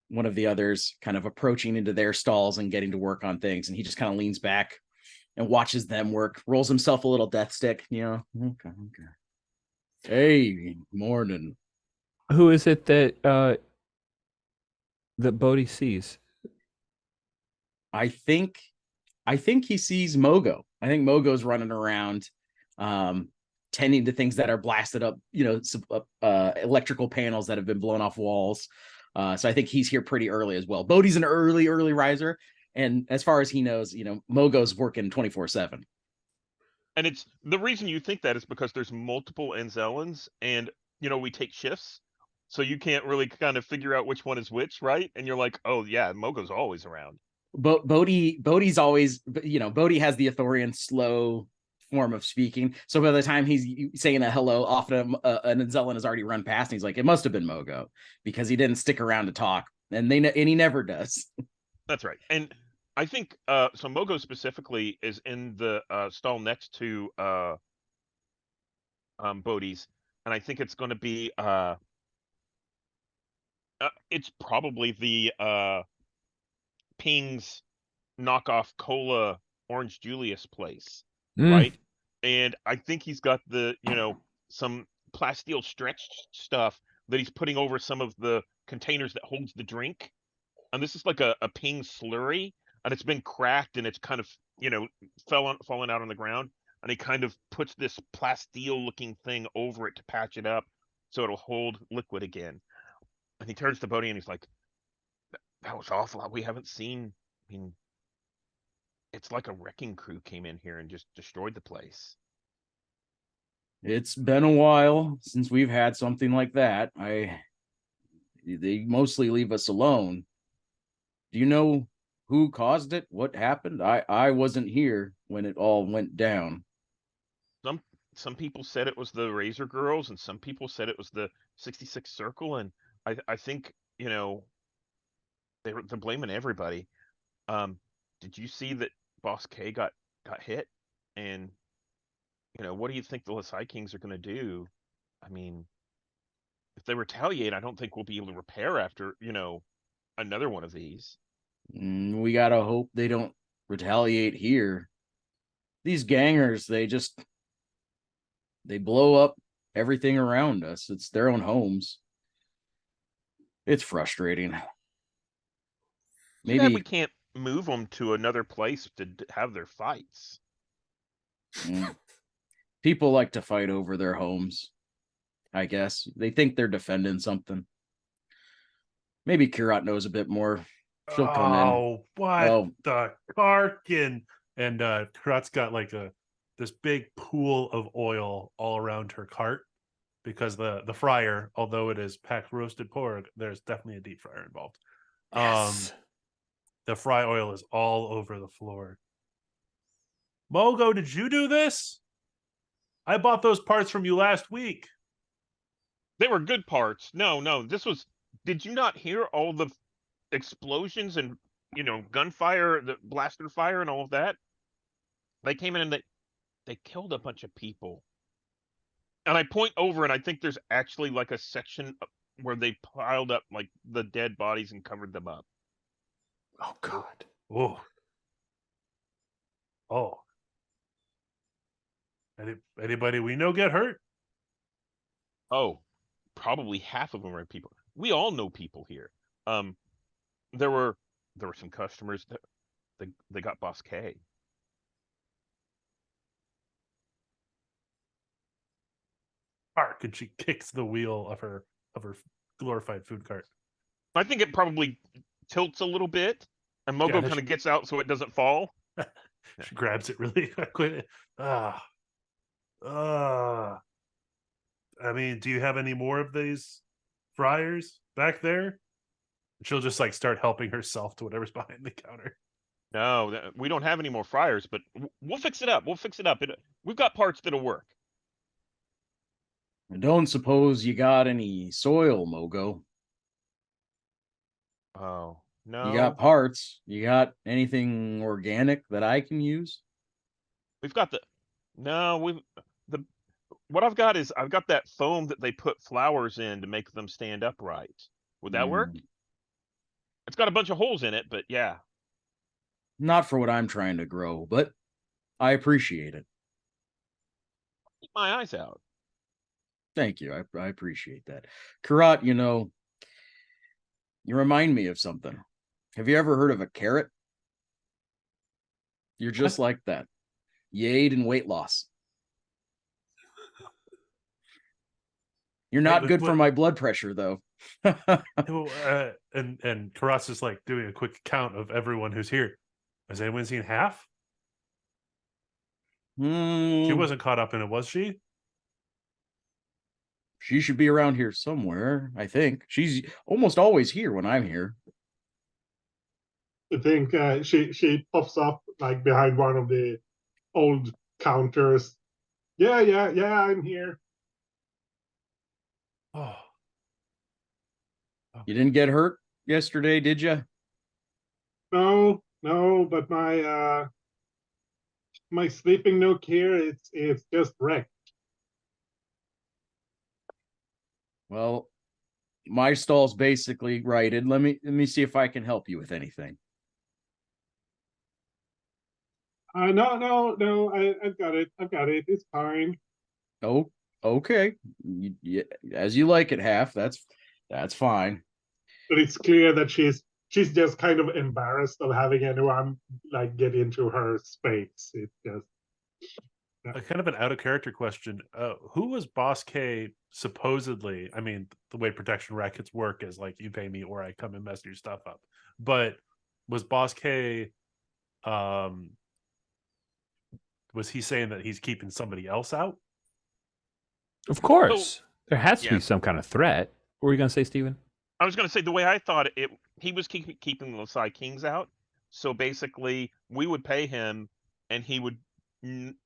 [SPEAKER 4] one of the others kind of approaching into their stalls and getting to work on things, and he just kind of leans back and watches them work, rolls himself a little death stick, okay. Hey, morning.
[SPEAKER 1] Who is it that Bodhi sees?
[SPEAKER 4] I think he sees Mogo. I think Mogo's running around, tending to things that are blasted up, electrical panels that have been blown off walls. So I think he's here pretty early as well. Bodhi's an early riser, and as far as he knows, Mogo's working 24/7.
[SPEAKER 5] And it's the reason you think that is because there's multiple Anzellans, and we take shifts, so you can't really kind of figure out which one is which, right? And you're like, oh yeah, Mogo's always around.
[SPEAKER 4] Bodhi's always, Bodhi has the Athorian slow form of speaking. So by the time he's saying a hello, often an Anzellan has already run past, and he's like, it must have been Mogo, because he didn't stick around to talk, and he never does.
[SPEAKER 5] That's right. And I think so Mogo specifically is in the stall next to Bodhi's, and I think it's going to be it's probably the Ping's knockoff cola Orange Julius place, right? And I think he's got the some plasteel stretched stuff that he's putting over some of the containers that holds the drink, and this is like a Ping slurry, and it's been cracked, and it's kind of fallen out on the ground, and he kind of puts this plasteel looking thing over it to patch it up so it'll hold liquid again. And he turns to Bodhi and he's like, that was awful. We haven't seen, I mean, it's like a wrecking crew came in here and just destroyed the place.
[SPEAKER 4] It's been a while since we've had something like that. They mostly leave us alone. Do you know who caused it? What happened? I wasn't here when it all went down.
[SPEAKER 5] Some people said it was the Razor Girls, and some people said it was the 66 Circle, and I think they're blaming everybody. Did you see that Boss K got hit? And what do you think the Lasai Kings are going to do? I mean, if they retaliate, I don't think we'll be able to repair after another one of these.
[SPEAKER 4] We gotta hope they don't retaliate here. These gangers, they blow up everything around us. It's their own homes. It's frustrating.
[SPEAKER 5] Too bad we
[SPEAKER 4] Maybe
[SPEAKER 5] can't move them to another place to have their fights.
[SPEAKER 4] people like to fight over their homes. I guess they think they're defending something. Maybe Kirat knows a bit more. She'll come in.
[SPEAKER 2] Oh, what
[SPEAKER 4] Oh.
[SPEAKER 2] the Karkin? And Karat's got like this big pool of oil all around her cart because the fryer, although it is packed roasted pork, there's definitely a deep fryer involved.
[SPEAKER 1] Yes.
[SPEAKER 2] The fry oil is all over the floor. Mogo, did you do this? I bought those parts from you last week.
[SPEAKER 5] They were good parts. No, this was. Did you not hear all the explosions and gunfire, the blaster fire, and all of that? They came in and they killed a bunch of people. And I point over, and I think there's actually like a section where they piled up like the dead bodies and covered them up.
[SPEAKER 1] Oh God.
[SPEAKER 2] Oh. Anybody we know get hurt?
[SPEAKER 5] Oh, probably half of them are people. We all know people here. There were some customers that they got Boss K.
[SPEAKER 2] Park, and she kicks the wheel of her glorified food cart.
[SPEAKER 5] I think it probably tilts a little bit, and Mogo kind of gets out so it doesn't fall.
[SPEAKER 2] She grabs it really quick. I mean, do you have any more of these fryers back there? She'll just like start helping herself to whatever's behind the counter.
[SPEAKER 5] No, we don't have any more fryers, but we'll fix it up. We've got parts that'll work.
[SPEAKER 4] I don't suppose you got any soil, Mogo.
[SPEAKER 5] Oh, no.
[SPEAKER 4] You got parts. You got anything organic that I can use?
[SPEAKER 5] We've got what I've got is I've got that foam that they put flowers in to make them stand upright. Would that work? It's got a bunch of holes in it, but yeah.
[SPEAKER 4] Not for what I'm trying to grow, but I appreciate it.
[SPEAKER 5] Keep my eyes out.
[SPEAKER 4] Thank you. I appreciate that. Karat, you remind me of something. Have you ever heard of a carrot? You're just like that. You aid in weight loss. You're not good for my blood pressure, though.
[SPEAKER 2] And Karat's just like doing a quick count of everyone who's here. Has anyone seen half? She wasn't caught up in it, was she?
[SPEAKER 4] She should be around here somewhere, I think. She's almost always here when I'm here.
[SPEAKER 3] I think she pops up like behind one of the old counters. Yeah, I'm here.
[SPEAKER 2] Oh.
[SPEAKER 4] You didn't get hurt yesterday, did you?
[SPEAKER 3] No, but my sleeping nook here, it's just wrecked.
[SPEAKER 4] Well, my stall's basically righted. Let me see if I can help you with anything.
[SPEAKER 3] No, I've got it. It's fine.
[SPEAKER 4] Oh, okay. As you like it, Half. That's fine.
[SPEAKER 3] But it's clear that she's just kind of embarrassed of having anyone like get into her space. It's just
[SPEAKER 2] kind of an out of character question. Who was Boss K supposedly? I mean, the way protection rackets work is like you pay me or I come and mess your stuff up. But was Boss K was he saying that he's keeping somebody else out?
[SPEAKER 1] Of course. There has to be some kind of threat. What were you going to say, Steven?
[SPEAKER 5] I was going to say the way I thought it, he was keeping the Lasai Kings out. So basically, we would pay him, and he would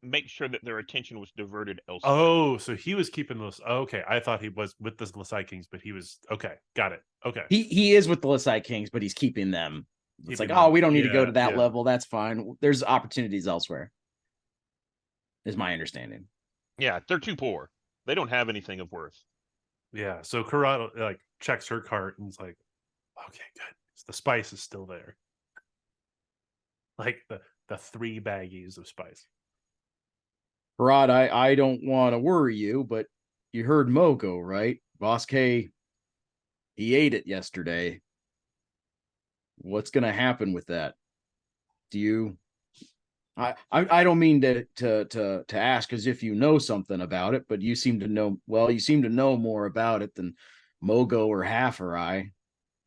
[SPEAKER 5] make sure that their attention was diverted elsewhere.
[SPEAKER 2] Oh, so he was keeping those. Okay, I thought he was with the Lasai Kings, but he was okay. Got it. Okay,
[SPEAKER 4] he is with the Lasai Kings, but he's keeping them. It's like, oh, we don't need to go to that level. That's fine. There's opportunities elsewhere. Is my understanding.
[SPEAKER 5] Yeah, they're too poor. They don't have anything of worth.
[SPEAKER 2] Yeah, so Karat like checks her cart and is like, okay, good. The spice is still there. like the 3 baggies of spice.
[SPEAKER 4] Rod, I don't want to worry you, but you heard Mogo, right? Boss K, he ate it yesterday. What's gonna happen with that? Do you I don't mean to ask as if you know something about it, but you seem to know, well, you seem to know more about it than Mogo or Half or I.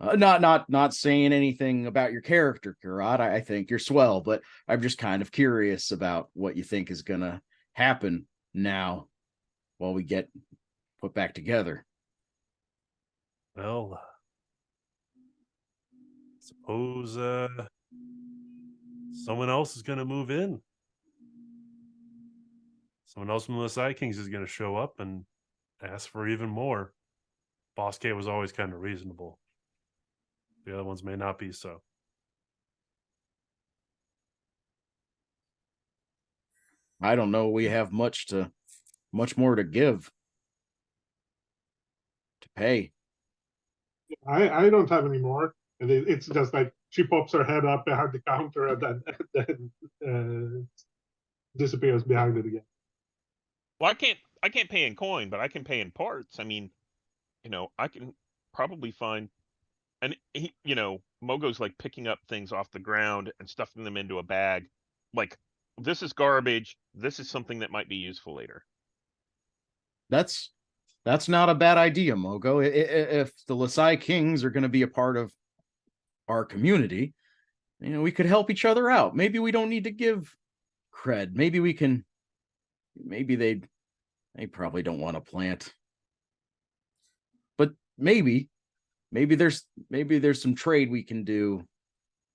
[SPEAKER 4] Not saying anything about your character, Karat. I think you're swell, but I'm just kind of curious about what you think is gonna happen now while we get put back together.
[SPEAKER 2] Well, suppose someone else is going to move in. Someone else from the Side Kings is going to show up and ask for even more. Boss K was always kind of reasonable. The other ones may not be so.
[SPEAKER 4] I don't know. We have much more to give, to pay.
[SPEAKER 3] I don't have any more. And it's just like she pops her head up behind the counter and then disappears behind it again.
[SPEAKER 5] Well, I can't pay in coin, but I can pay in parts. I mean, I can probably find, and Mogo's like picking up things off the ground and stuffing them into a bag. Like, this is garbage. This is something that might be useful later.
[SPEAKER 4] That's not a bad idea, Mogo. If the Lasai Kings are going to be a part of our community, we could help each other out. Maybe we don't need to give cred. Maybe we can. Maybe they probably don't want to plant, but maybe there's some trade we can do,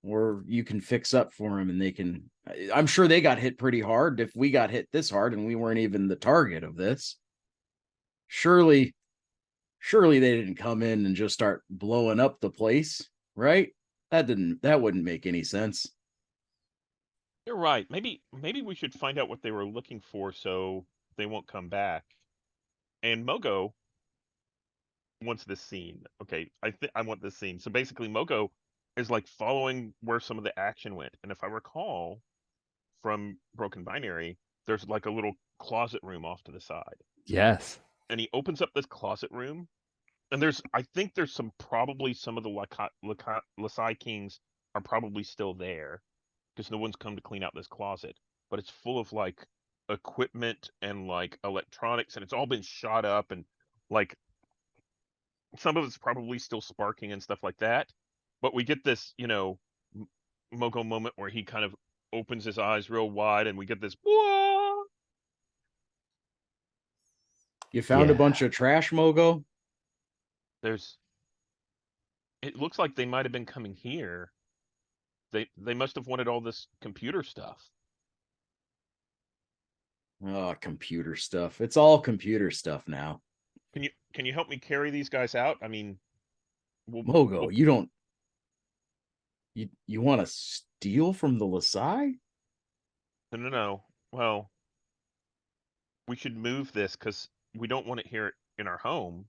[SPEAKER 4] or you can fix up for them, and they can. I'm sure they got hit pretty hard. If we got hit this hard and we weren't even the target of this, surely they didn't come in and just start blowing up the place, right? That wouldn't make any sense.
[SPEAKER 5] You're right. Maybe we should find out what they were looking for so they won't come back. And Mogo wants this scene. Okay, I want this scene. So basically, Mogo is like following where some of the action went. And if I recall from Broken Binary, there's like a little closet room off to the side.
[SPEAKER 1] Yes.
[SPEAKER 5] And he opens up this closet room, and I think there's probably some of the Lasai Kings are probably still there because no one's come to clean out this closet. But it's full of like equipment and like electronics, and it's all been shot up, and like some of it's probably still sparking and stuff like that. But we get this, Mogo moment where he kind of opens his eyes real wide, and we get this. Whoa!
[SPEAKER 4] You found a
[SPEAKER 1] Yeah.
[SPEAKER 4] bunch of trash, Mogo?
[SPEAKER 5] It looks like they might have been coming here. They must have wanted all this computer stuff.
[SPEAKER 4] Oh, computer stuff. It's all computer stuff now.
[SPEAKER 5] Can you help me carry these guys out? I mean,
[SPEAKER 4] Mogo, you don't. You want to steal from the Lasai?
[SPEAKER 5] No. Well, we should move this because we don't want it here in our home.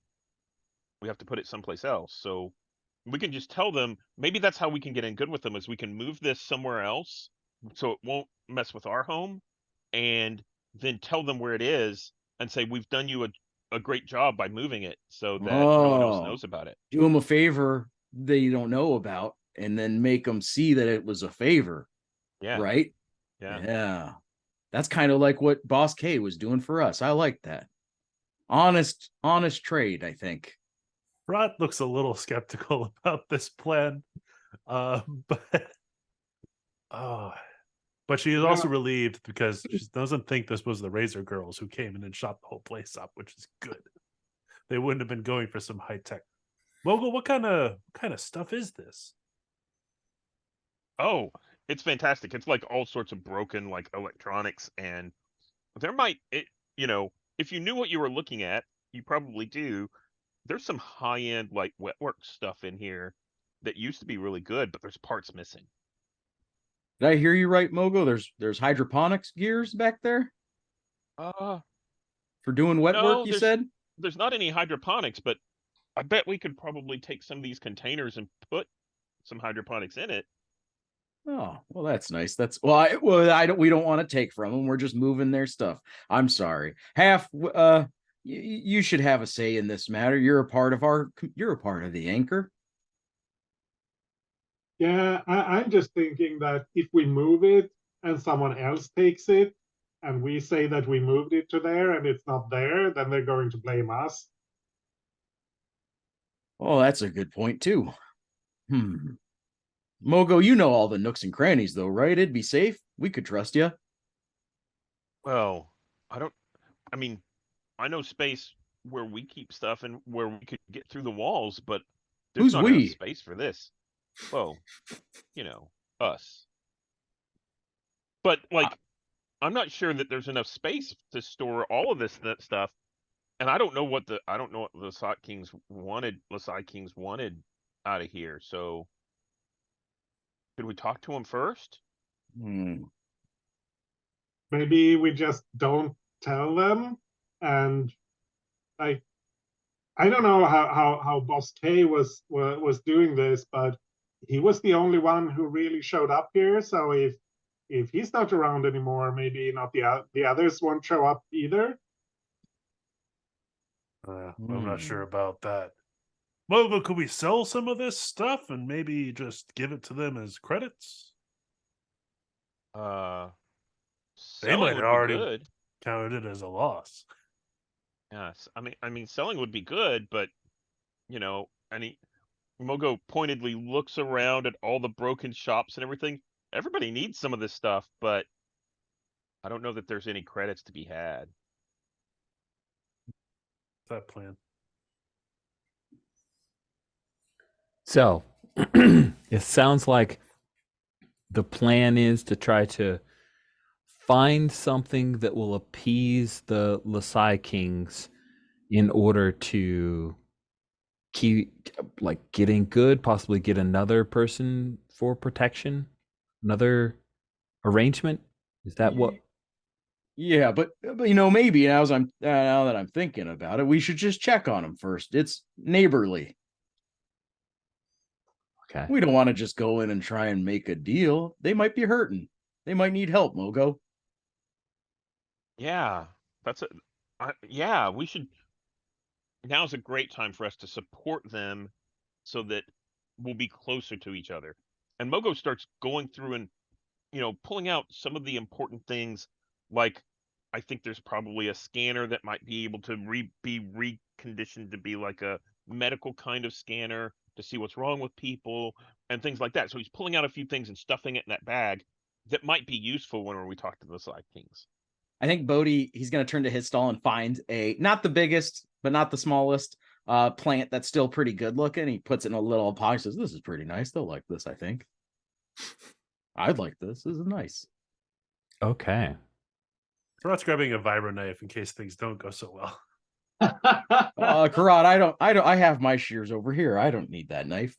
[SPEAKER 5] We have to put it someplace else. So we can just tell them, maybe that's how we can get in good with them, is we can move this somewhere else so it won't mess with our home, and then tell them where it is and say, we've done you a great job by moving it so that no one else knows about it.
[SPEAKER 4] Do them a favor they don't know about, and then make them see that it was a favor.
[SPEAKER 5] Yeah.
[SPEAKER 4] Right? Yeah. That's kind of like what Boss K was doing for us. I like that. Honest trade, I think.
[SPEAKER 2] Rod looks a little skeptical about this plan, but she is also relieved because she doesn't think this was the Razor Girls who came in and shot the whole place up, which is good. They wouldn't have been going for some high tech. Mogul, what kind of stuff is this?
[SPEAKER 5] Oh, it's fantastic. It's like all sorts of broken like electronics, and there if you knew what you were looking at, you probably do. There's some high-end like wetwork stuff in here that used to be really good, but there's parts missing.
[SPEAKER 4] Did I hear you right, Mogo? There's hydroponics gears back there?
[SPEAKER 5] For
[SPEAKER 4] doing wet work, you said?
[SPEAKER 5] There's not any hydroponics, but I bet we could probably take some of these containers and put some hydroponics in it.
[SPEAKER 4] Oh, well, that's nice. We don't want to take from them. We're just moving their stuff. I'm sorry. You should have a say in this matter. You're a part of the anchor.
[SPEAKER 3] Yeah, I'm just thinking that if we move it and someone else takes it, and we say that we moved it to there and it's not there, then they're going to blame us.
[SPEAKER 4] Oh, that's a good point too. Mogo, you know all the nooks and crannies, though, right? It'd be safe. We could trust you.
[SPEAKER 5] Well, I mean, I know space where we keep stuff and where we could get through the walls, but there's
[SPEAKER 4] Who's
[SPEAKER 5] not enough
[SPEAKER 4] we?
[SPEAKER 5] space for this. Well, us. But like, I'm not sure that there's enough space to store all of that stuff. And I don't know what Lasai Kings wanted out of here. So, could we talk to him first?
[SPEAKER 3] Maybe we just don't tell them, and I don't know how Boss K was doing this, but he was the only one who really showed up here. So if he's not around anymore, maybe not the others won't show up either.
[SPEAKER 2] I'm not sure about that. Mogo, could we sell some of this stuff and maybe just give it to them as credits? They
[SPEAKER 5] Selling
[SPEAKER 2] might
[SPEAKER 5] would
[SPEAKER 2] have already
[SPEAKER 5] be good.
[SPEAKER 2] counted it as a loss.
[SPEAKER 5] Yes, I mean, selling would be good, but Mogo pointedly looks around at all the broken shops and everything. Everybody needs some of this stuff, but I don't know that there's any credits to be had.
[SPEAKER 2] That plan.
[SPEAKER 1] So it sounds like the plan is to try to find something that will appease the Lasai Kings in order to keep getting good, possibly get another person for protection, another arrangement. Is that what?
[SPEAKER 4] Yeah, but maybe now that I'm thinking about it, we should just check on them first. It's neighborly.
[SPEAKER 1] Okay.
[SPEAKER 4] We don't want to just go in and try and make a deal. They might be hurting. They might need help, Mogo.
[SPEAKER 5] Yeah, yeah, we should. Now's a great time for us to support them so that we'll be closer to each other. And Mogo starts going through and, pulling out some of the important things. Like, I think there's probably a scanner that might be able to be reconditioned to be like a medical kind of scanner to see what's wrong with people and things like that. So he's pulling out a few things and stuffing it in that bag that might be useful when we talk to the Side Kings.
[SPEAKER 4] I think Bodhi, he's going to turn to his stall and find not the biggest, but not the smallest plant that's still pretty good looking. He puts it in a little pocket. Says, "This is pretty nice. They'll like this, I think. I'd like this. This is nice."
[SPEAKER 1] Okay.
[SPEAKER 2] Karat's grabbing a vibro knife in case things don't go so well.
[SPEAKER 4] Karat, I have my shears over here. I don't need that knife.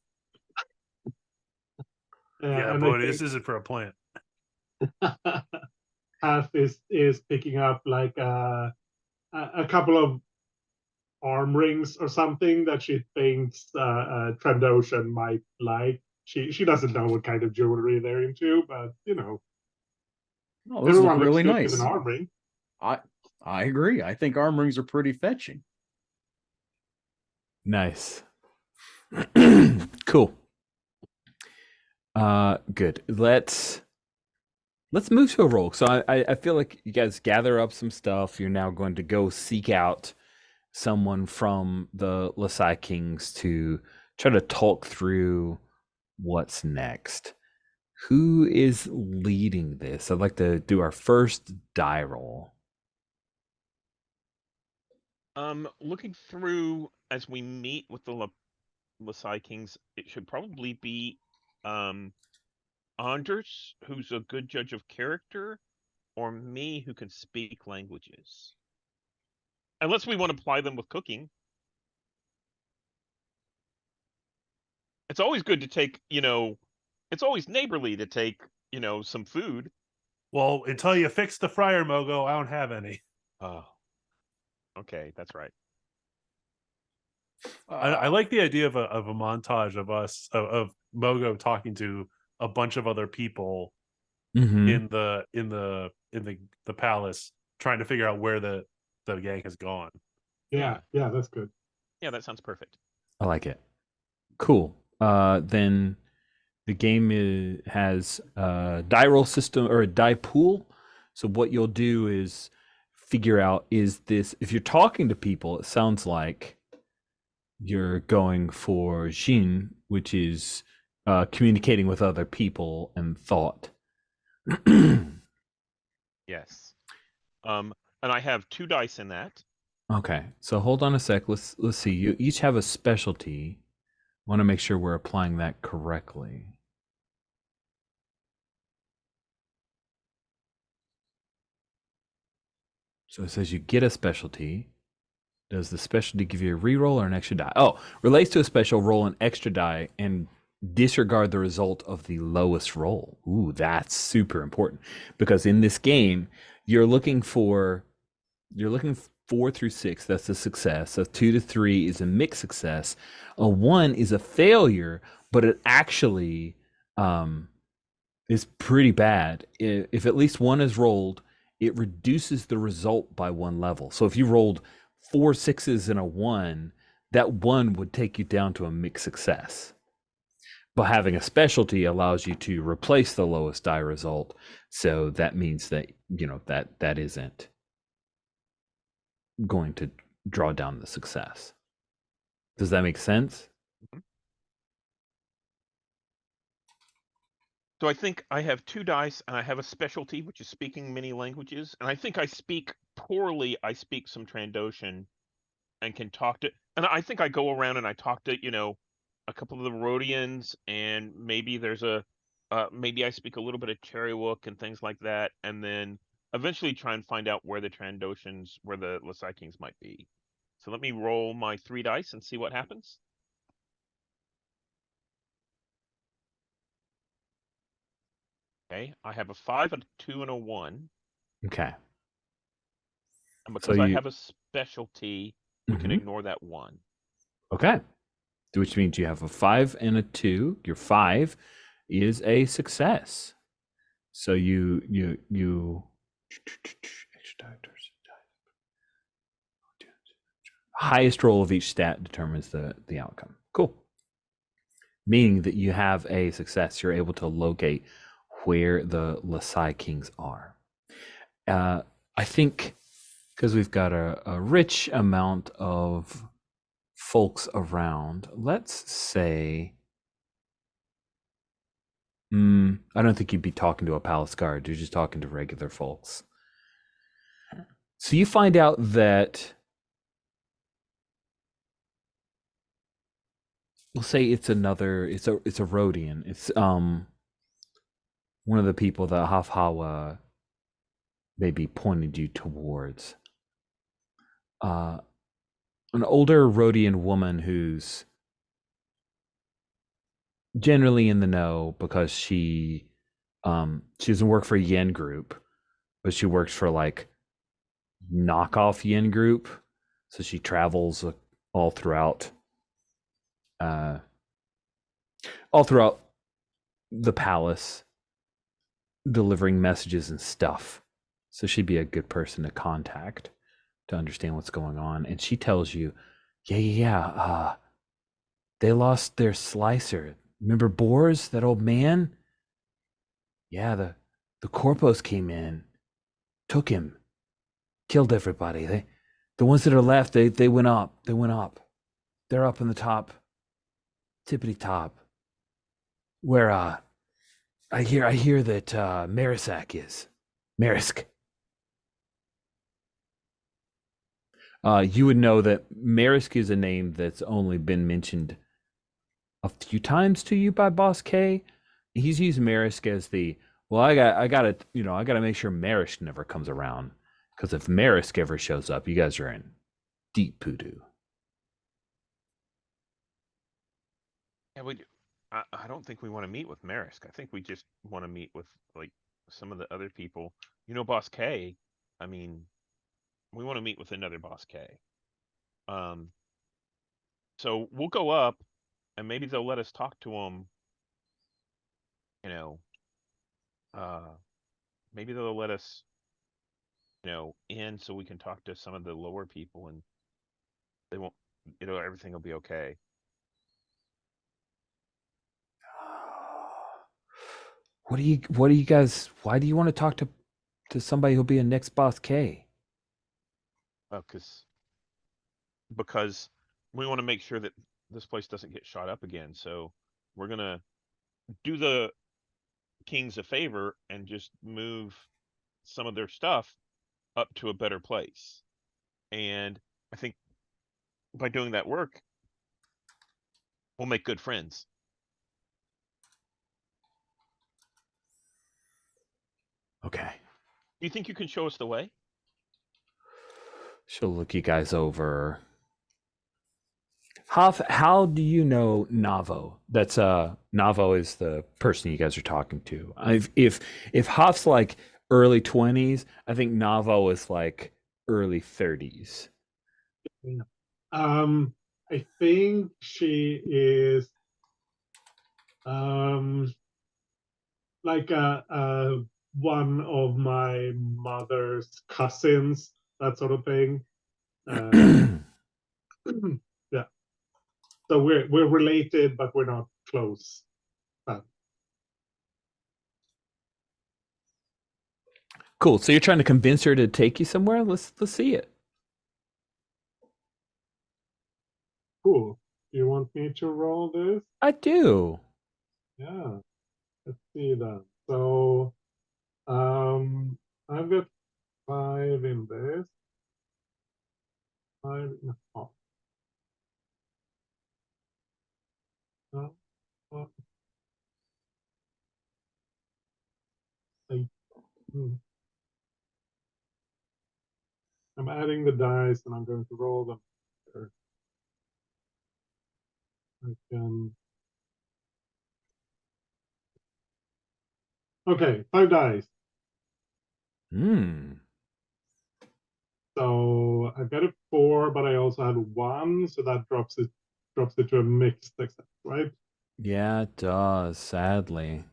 [SPEAKER 2] Yeah, boy, this isn't for a plant.
[SPEAKER 3] Half is picking up like a couple of arm rings or something that she thinks Trandoshan might like. She doesn't know what kind of jewelry they're into, but
[SPEAKER 4] Oh, those look really
[SPEAKER 3] looks
[SPEAKER 4] nice.
[SPEAKER 3] with an arm ring.
[SPEAKER 4] I agree. I think arm rings are pretty fetching.
[SPEAKER 1] Nice. Cool. Good. Let's move to a roll. So I feel like you guys gather up some stuff. You're now going to go seek out someone from the Lasai Kings to try to talk through what's next. Who is leading this? I'd like to do our first die roll.
[SPEAKER 5] Looking through as we meet with the Lasai Kings, it should probably be Anders, who's a good judge of character, or me, who can speak languages. Unless we want to apply them with cooking. It's always good to take, it's always neighborly to take, some food.
[SPEAKER 2] Well, until you fix the fryer, Mogo, I don't have any.
[SPEAKER 5] Oh, okay, that's right.
[SPEAKER 2] I like the idea of a montage of us of Mogo talking to a bunch of other people
[SPEAKER 1] Mhm.
[SPEAKER 2] in the palace trying to figure out where the gang has gone.
[SPEAKER 3] Yeah, that's good.
[SPEAKER 5] Yeah, that sounds perfect.
[SPEAKER 1] I like it. Cool. Then the game has a die roll system or a die pool. So what you'll do is figure out, is this, if you're talking to people, it sounds like you're going for Xin, which is communicating with other people and thought.
[SPEAKER 5] Yes. And I have 2 dice in that.
[SPEAKER 1] Okay, so hold on a sec. Let's see. You each have a specialty. Want to make sure we're applying that correctly. So it says you get a specialty. Does the specialty give you a reroll or an extra die? Oh, relates to a special, roll an extra die and disregard the result of the lowest roll. Ooh, that's super important because in this game, you're looking 4 through 6. That's a success. A 2 to 3 is a mixed success. A 1 is a failure, but it actually is pretty bad. If at least 1 is rolled, it reduces the result by 1 level. So if you rolled 4 6s and a 1, that 1 would take you down to a mixed success. But having a specialty allows you to replace the lowest die result. So that means that, that isn't going to draw down the success. Does that make sense?
[SPEAKER 5] So I think I have 2 dice and I have a specialty, which is speaking many languages. And I think I speak poorly. I speak some Trandoshan and can talk to, and I think I go around and I talk to, a couple of the Rhodians, and maybe there's maybe I speak a little bit of Cherrywook and things like that. And then eventually try and find out where the Trandoshans, where the Lasai Kings might be. So let me roll my 3 dice and see what happens. Okay, I have a 5, a 2, and a 1.
[SPEAKER 1] Okay.
[SPEAKER 5] And because I have a specialty, we can
[SPEAKER 1] Mhm.
[SPEAKER 5] ignore that 1.
[SPEAKER 1] Okay. Which means you have a 5 and a 2. Your 5 is a success. So you highest roll of each stat determines the outcome. Cool. Meaning that you have a success. You're able to locate where the Lasai Kings are. I think because we've got a rich amount of folks around, let's say, I don't think you'd be talking to a palace guard. You're just talking to regular folks. So you find out that, we'll say it's a Rhodian. It's one of the people that Hafhawa maybe pointed you towards. An older Rhodian woman who's generally in the know because she doesn't work for a Yen group, but she works for like knockoff Yen group. So she travels all throughout the palace, delivering messages and stuff. So she'd be a good person to contact to understand what's going on. And she tells you, yeah, they lost their slicer. Remember Boars, that old man? Yeah, the corpos came in, took him, killed everybody. The ones that are left, they went up. They're up in the top, tippity top. Where I hear that Marisak is. Marisk. You would know that Marisk is a name that's only been mentioned a few times to you by Boss K. He's used Marisk as I gotta make sure Marisk never comes around. Because if Marisk ever shows up, you guys are in deep poodoo.
[SPEAKER 5] Yeah, we do. I don't think we want to meet with Marisk. I think we just want to meet with like some of the other people. Boss K. I mean, we want to meet with another Boss K. So we'll go up, and maybe they'll let us talk to them you know, maybe they'll let us, in so we can talk to some of the lower people, and they won't, everything will be okay.
[SPEAKER 1] What do you guys, why do you want to talk to somebody who'll be a next boss K?
[SPEAKER 5] Because we want to make sure that this place doesn't get shot up again. So we're gonna do the kings a favor and just move some of their stuff up to a better place. And I think by doing that work, we'll make good friends.
[SPEAKER 1] Okay.
[SPEAKER 5] Do you think you can show us the way?
[SPEAKER 1] She'll look you guys over. How do you know Navo? That's Navo is the person you guys are talking to. If Hoff's like early 20s, I think Navo is like early 30s.
[SPEAKER 3] I think she is like one of my mother's cousins, that sort of thing. Yeah. So we're related, but we're not close.
[SPEAKER 1] Cool. So you're trying to convince her to take you somewhere? Let's see it.
[SPEAKER 3] Cool. You want me to roll this?
[SPEAKER 1] I do.
[SPEAKER 3] Yeah. Let's see then. So I've got 5 in this. 5 in the top. I'm adding the dice and I'm going to roll them. I can. Okay, 5 dice. So I've got a 4, but I also had 1, so that drops it to a mixed success, right?
[SPEAKER 1] Yeah, it does, sadly.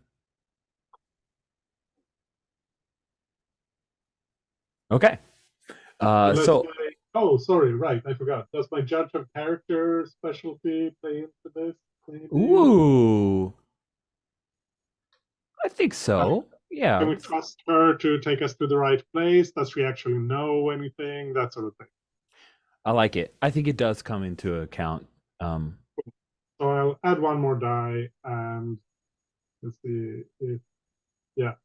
[SPEAKER 1] Okay.
[SPEAKER 3] Oh, sorry, right, I forgot. Does my judge of character specialty play into this?
[SPEAKER 1] Ooh. I think so. Yeah.
[SPEAKER 3] Can we trust her to take us to the right place? Does she actually know anything? That sort of thing.
[SPEAKER 1] I like it. I think it does come into account.
[SPEAKER 3] So I'll add 1 more die and let's see if, yeah.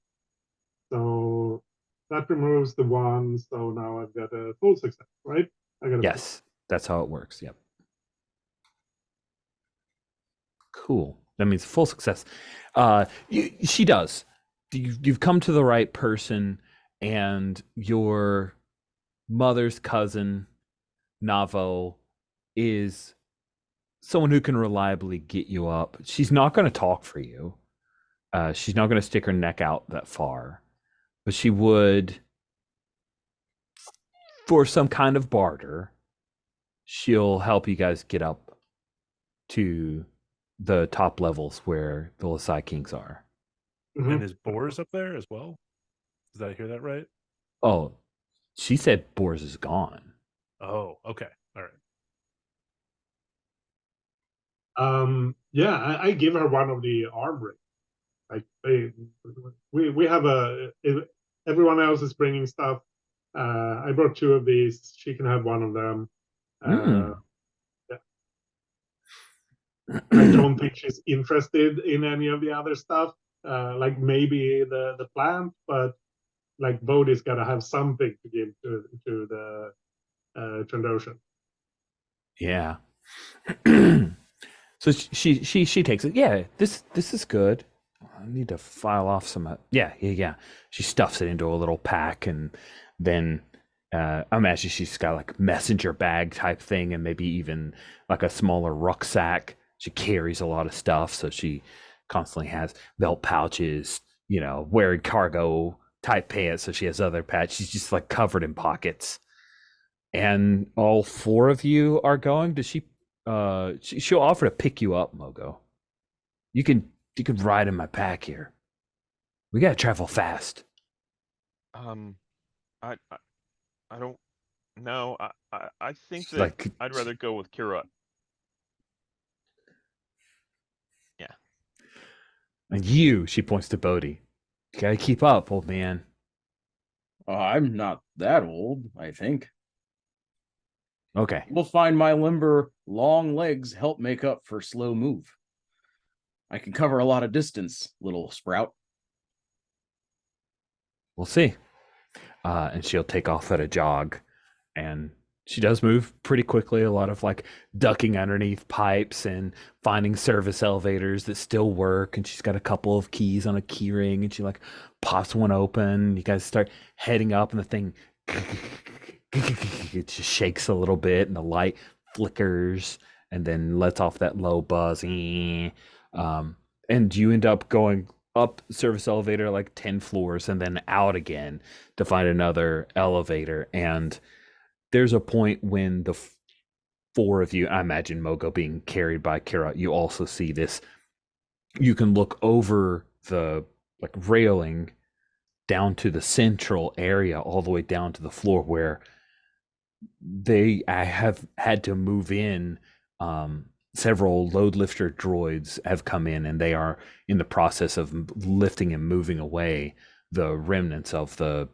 [SPEAKER 3] So that removes the 1. So now I've got a full success, right? I got a
[SPEAKER 1] yes, that's how it works. Yep. Cool. That means full success. She does. You've come to the right person, and your mother's cousin, Navo, is someone who can reliably get you up. She's not going to talk for you. She's not going to stick her neck out that far, but she would, for some kind of barter, she'll help you guys get up to the top levels where the Lasai Kings are.
[SPEAKER 2] And is Boars up there as well? Did I hear that right?
[SPEAKER 1] Oh, she said Boars is gone.
[SPEAKER 2] Oh, okay. All
[SPEAKER 3] right. Yeah, I give her one of the arm rings. Like we have everyone else is bringing stuff. I brought 2 of these. She can have 1 of them. Yeah. I don't think she's interested in any of the other stuff. Like maybe the plant, but like Bodhi's got to have something to give to the Trandoshan.
[SPEAKER 1] Yeah. So she takes it. Yeah, this is good. I need to file off some. Yeah. She stuffs it into a little pack, and then I imagine she's got like messenger bag type thing, and maybe even like a smaller rucksack. She carries a lot of stuff, so she constantly has belt pouches, wearing cargo type pants. So she has other patches. She's just like covered in pockets. And all 4 of you are going. Does she'll offer to pick you up, Mogo. You can you could ride in my pack here. We gotta travel fast.
[SPEAKER 5] I don't know. I think
[SPEAKER 1] She's
[SPEAKER 5] that
[SPEAKER 1] like,
[SPEAKER 5] I'd rather go with Kira. Yeah.
[SPEAKER 1] and she points to Bodhi. You gotta keep up, old man.
[SPEAKER 4] I'm not that old, I think.
[SPEAKER 1] Okay.
[SPEAKER 4] We'll find my limber, long legs help make up for slow move. I can cover a lot of distance, little sprout.
[SPEAKER 1] We'll see. And she'll take off at a jog. And she does move pretty quickly. A lot of like ducking underneath pipes and finding service elevators that still work. And she's got a couple of keys on a key ring. And she like pops one open. You guys start heading up, and the thing it just shakes a little bit, and the light flickers and then lets off that low buzz. And you end up going up service elevator like 10 floors and then out again to find another elevator. And there's a point when the four of you, I imagine Mogo being carried by Kira, you also see this. You can look over the like railing down to the central area, all the way down to the floor where I have had to move in. Several load lifter droids have come in, and they are in the process of lifting and moving away the remnants of the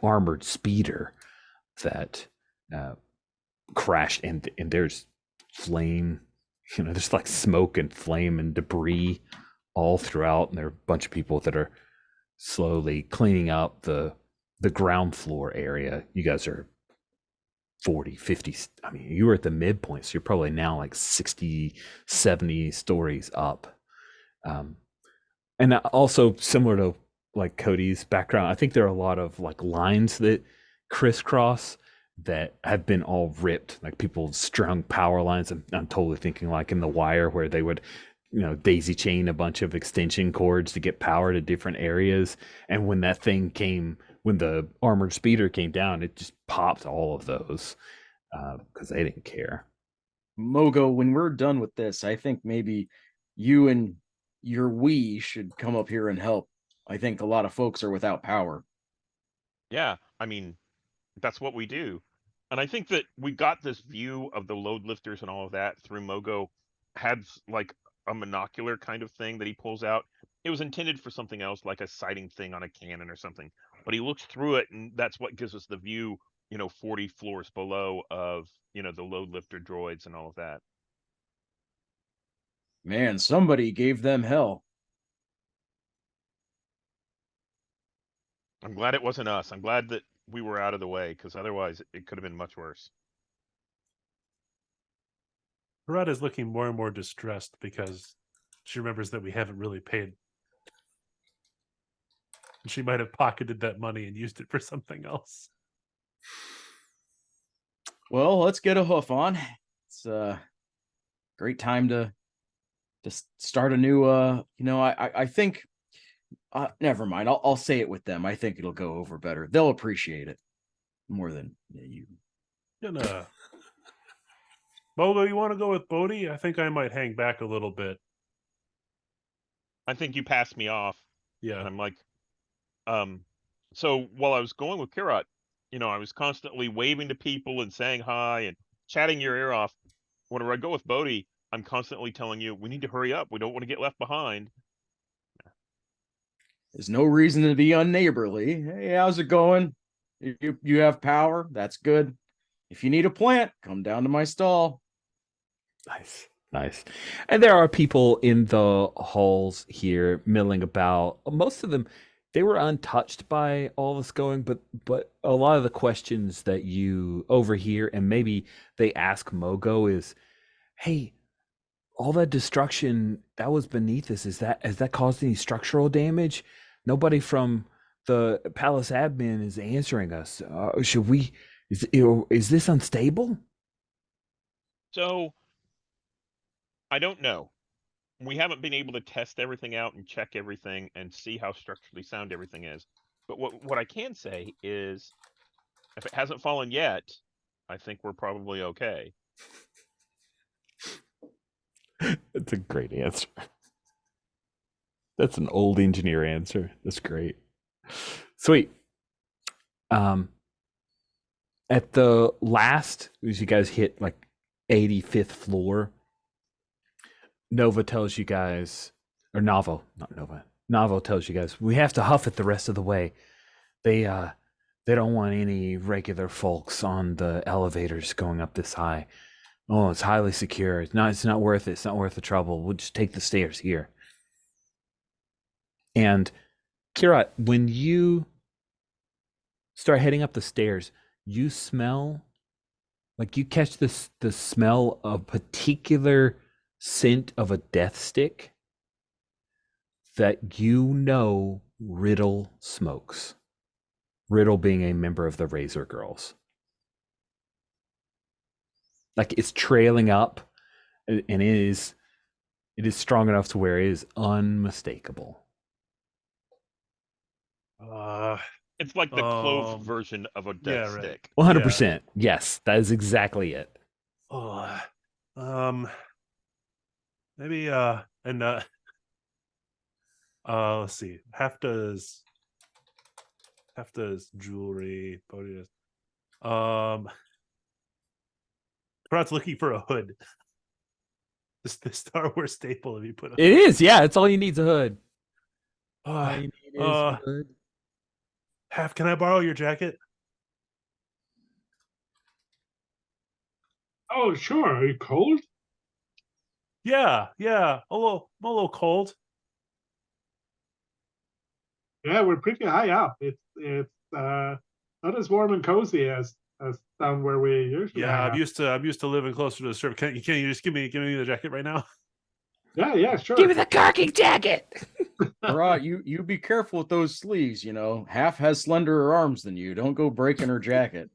[SPEAKER 1] armored speeder that crashed. And there's flame, there's like smoke and flame and debris all throughout, and there are a bunch of people that are slowly cleaning up the ground floor area. You guys are 40, 50, I mean, you were at the midpoint, so you're probably now like 60, 70 stories up. And also similar to like Cody's background, I think there are a lot of like lines that crisscross that have been all ripped, like people strung power lines. I'm totally thinking like in The Wire, where they would daisy chain a bunch of extension cords to get power to different areas. And when the armored speeder came down, it just popped all of those because they didn't care.
[SPEAKER 4] Mogo, when we're done with this, I think maybe you and your we should come up here and help. I think a lot of folks are without power.
[SPEAKER 5] Yeah, I mean, that's what we do. And I think that we got this view of the load lifters and all of that through Mogo had like a monocular kind of thing that he pulls out. It was intended for something else, like a sighting thing on a cannon or something. But he looks through it, and that's what gives us the view, 40 floors below of, the load lifter droids and all of that.
[SPEAKER 4] Man, somebody gave them hell.
[SPEAKER 5] I'm glad it wasn't us. I'm glad that we were out of the way, because otherwise it could have been much worse.
[SPEAKER 2] Harad is looking more and more distressed because she remembers that we haven't really paid. She might have pocketed that money and used it for something else.
[SPEAKER 4] Well, let's get a hoof on. It's a great time to start a new I think never mind. I'll say it with them. I think it'll go over better. They'll appreciate it more than you.
[SPEAKER 2] Mogo, you want to go with Bodhi? I think I might hang back a little bit.
[SPEAKER 5] I think you passed me off.
[SPEAKER 2] Yeah.
[SPEAKER 5] And I'm like, so while I was going with Kirat, I was constantly waving to people and saying hi and chatting your ear off. Whenever I go with Bodhi, I'm constantly telling you, we need to hurry up. We don't want to get left behind.
[SPEAKER 4] There's no reason to be unneighborly. Hey, how's it going? You have power? That's good. If you need a plant, come down to my stall.
[SPEAKER 1] Nice. And there are people in the halls here milling about. Most of them, they were untouched by all this going, but a lot of the questions that you overhear, and maybe they ask Mogo, is, hey, all that destruction that was beneath us, has that caused any structural damage? Nobody from the palace admin is answering us. Should we? Is this unstable?
[SPEAKER 5] So I don't know. We haven't been able to test everything out and check everything and see how structurally sound everything is. But what I can say is, if it hasn't fallen yet, I think we're probably okay.
[SPEAKER 1] That's a great answer. That's an old engineer answer. That's great. Sweet. At the last, as you guys hit like 85th floor, Nova tells you guys, or Navo, not Nova. Navo tells you guys, we have to huff it the rest of the way. They don't want any regular folks on the elevators going up this high. Oh, it's highly secure. It's not worth it. It's not worth the trouble. We'll just take the stairs here. And Kirat, when you start heading up the stairs, you smell, like you catch the smell of particular scent of a death stick that you know Riddle smokes. Riddle being a member of the Razor Girls. Like it's trailing up, and it is strong enough to where it is unmistakable.
[SPEAKER 5] It's like the clove version of a death stick.
[SPEAKER 1] 100%. Yes, that is exactly it.
[SPEAKER 2] Maybe let's see. Hefta's jewelry. Karat's looking for a hood. The Star Wars staple. If you put
[SPEAKER 1] It is, yeah. It's all you need is a hood.
[SPEAKER 2] All you need is a hood. Hef, can I borrow your jacket?
[SPEAKER 3] Oh, sure. Are you cold?
[SPEAKER 2] Yeah. I'm a little cold.
[SPEAKER 3] Yeah, we're pretty high up. It's not as warm and cozy as down where we usually.
[SPEAKER 2] Yeah, I'm used to living closer to the surface. Can you just give me the jacket right now?
[SPEAKER 3] Yeah, sure.
[SPEAKER 1] Give me the carking jacket.
[SPEAKER 4] Karat, you be careful with those sleeves. You know, Half has slenderer arms than you. Don't go breaking her jacket.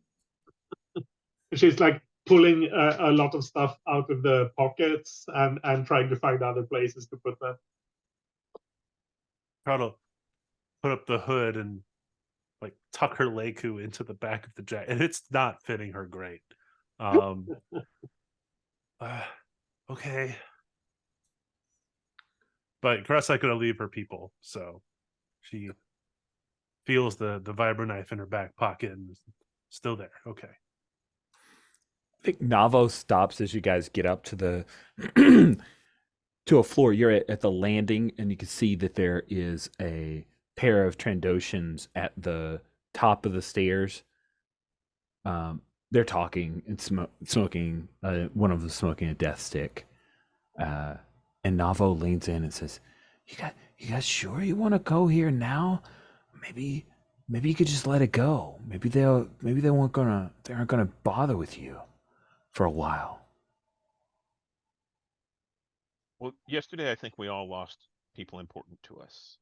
[SPEAKER 3] She's like pulling a lot of stuff out of the pockets and trying to find other places to put them.
[SPEAKER 2] Try to put up the hood and like tuck her Leiku into the back of the jacket, and it's not fitting her great. Okay. But Karat's not going to leave her people, so she feels the vibro knife in her back pocket and is still there. Okay.
[SPEAKER 1] I think Navo stops as you guys get up to the to a floor. You're at the landing, and you can see that there is a pair of Trandoshans at the top of the stairs. They're talking and smoking. One of them smoking a death stick. And Navo leans in and says, "You guys sure you want to go here now? Maybe you could just let it go. Maybe they aren't gonna bother with you for a while."
[SPEAKER 5] Well, yesterday I think we all lost people important to us,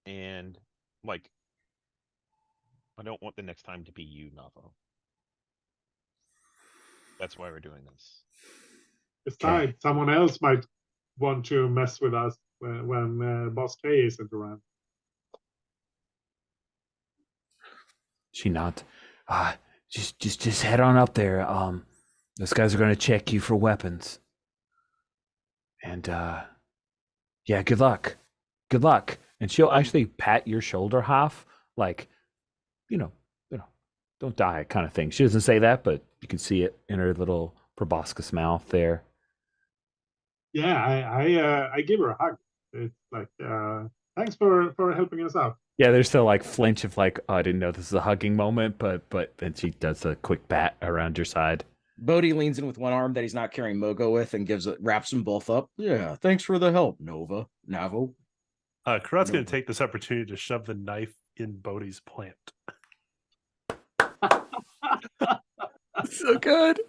[SPEAKER 5] and like, I don't want the next time to be you, Navo. That's why we're doing this.
[SPEAKER 3] Besides, someone else might want to mess with us when Boss K isn't around.
[SPEAKER 1] She nods. Just head on up there. Those guys are gonna check you for weapons. And yeah, good luck. Good luck. And she'll actually pat your shoulder half, like, you know, don't die kind of thing. She doesn't say that, but you can see it in her little proboscis mouth there.
[SPEAKER 3] Yeah, I give her a hug. It's like, thanks for helping us out.
[SPEAKER 1] Yeah, there's still like flinch of like, oh, I didn't know this is a hugging moment, but then she does a quick pat around your side.
[SPEAKER 4] Bodhi leans in with one arm that he's not carrying Mogo with and wraps them both up. Yeah, thanks for the help, Navo.
[SPEAKER 2] Karat's going to take this opportunity to shove the knife in Bodhi's plant.
[SPEAKER 1] So good.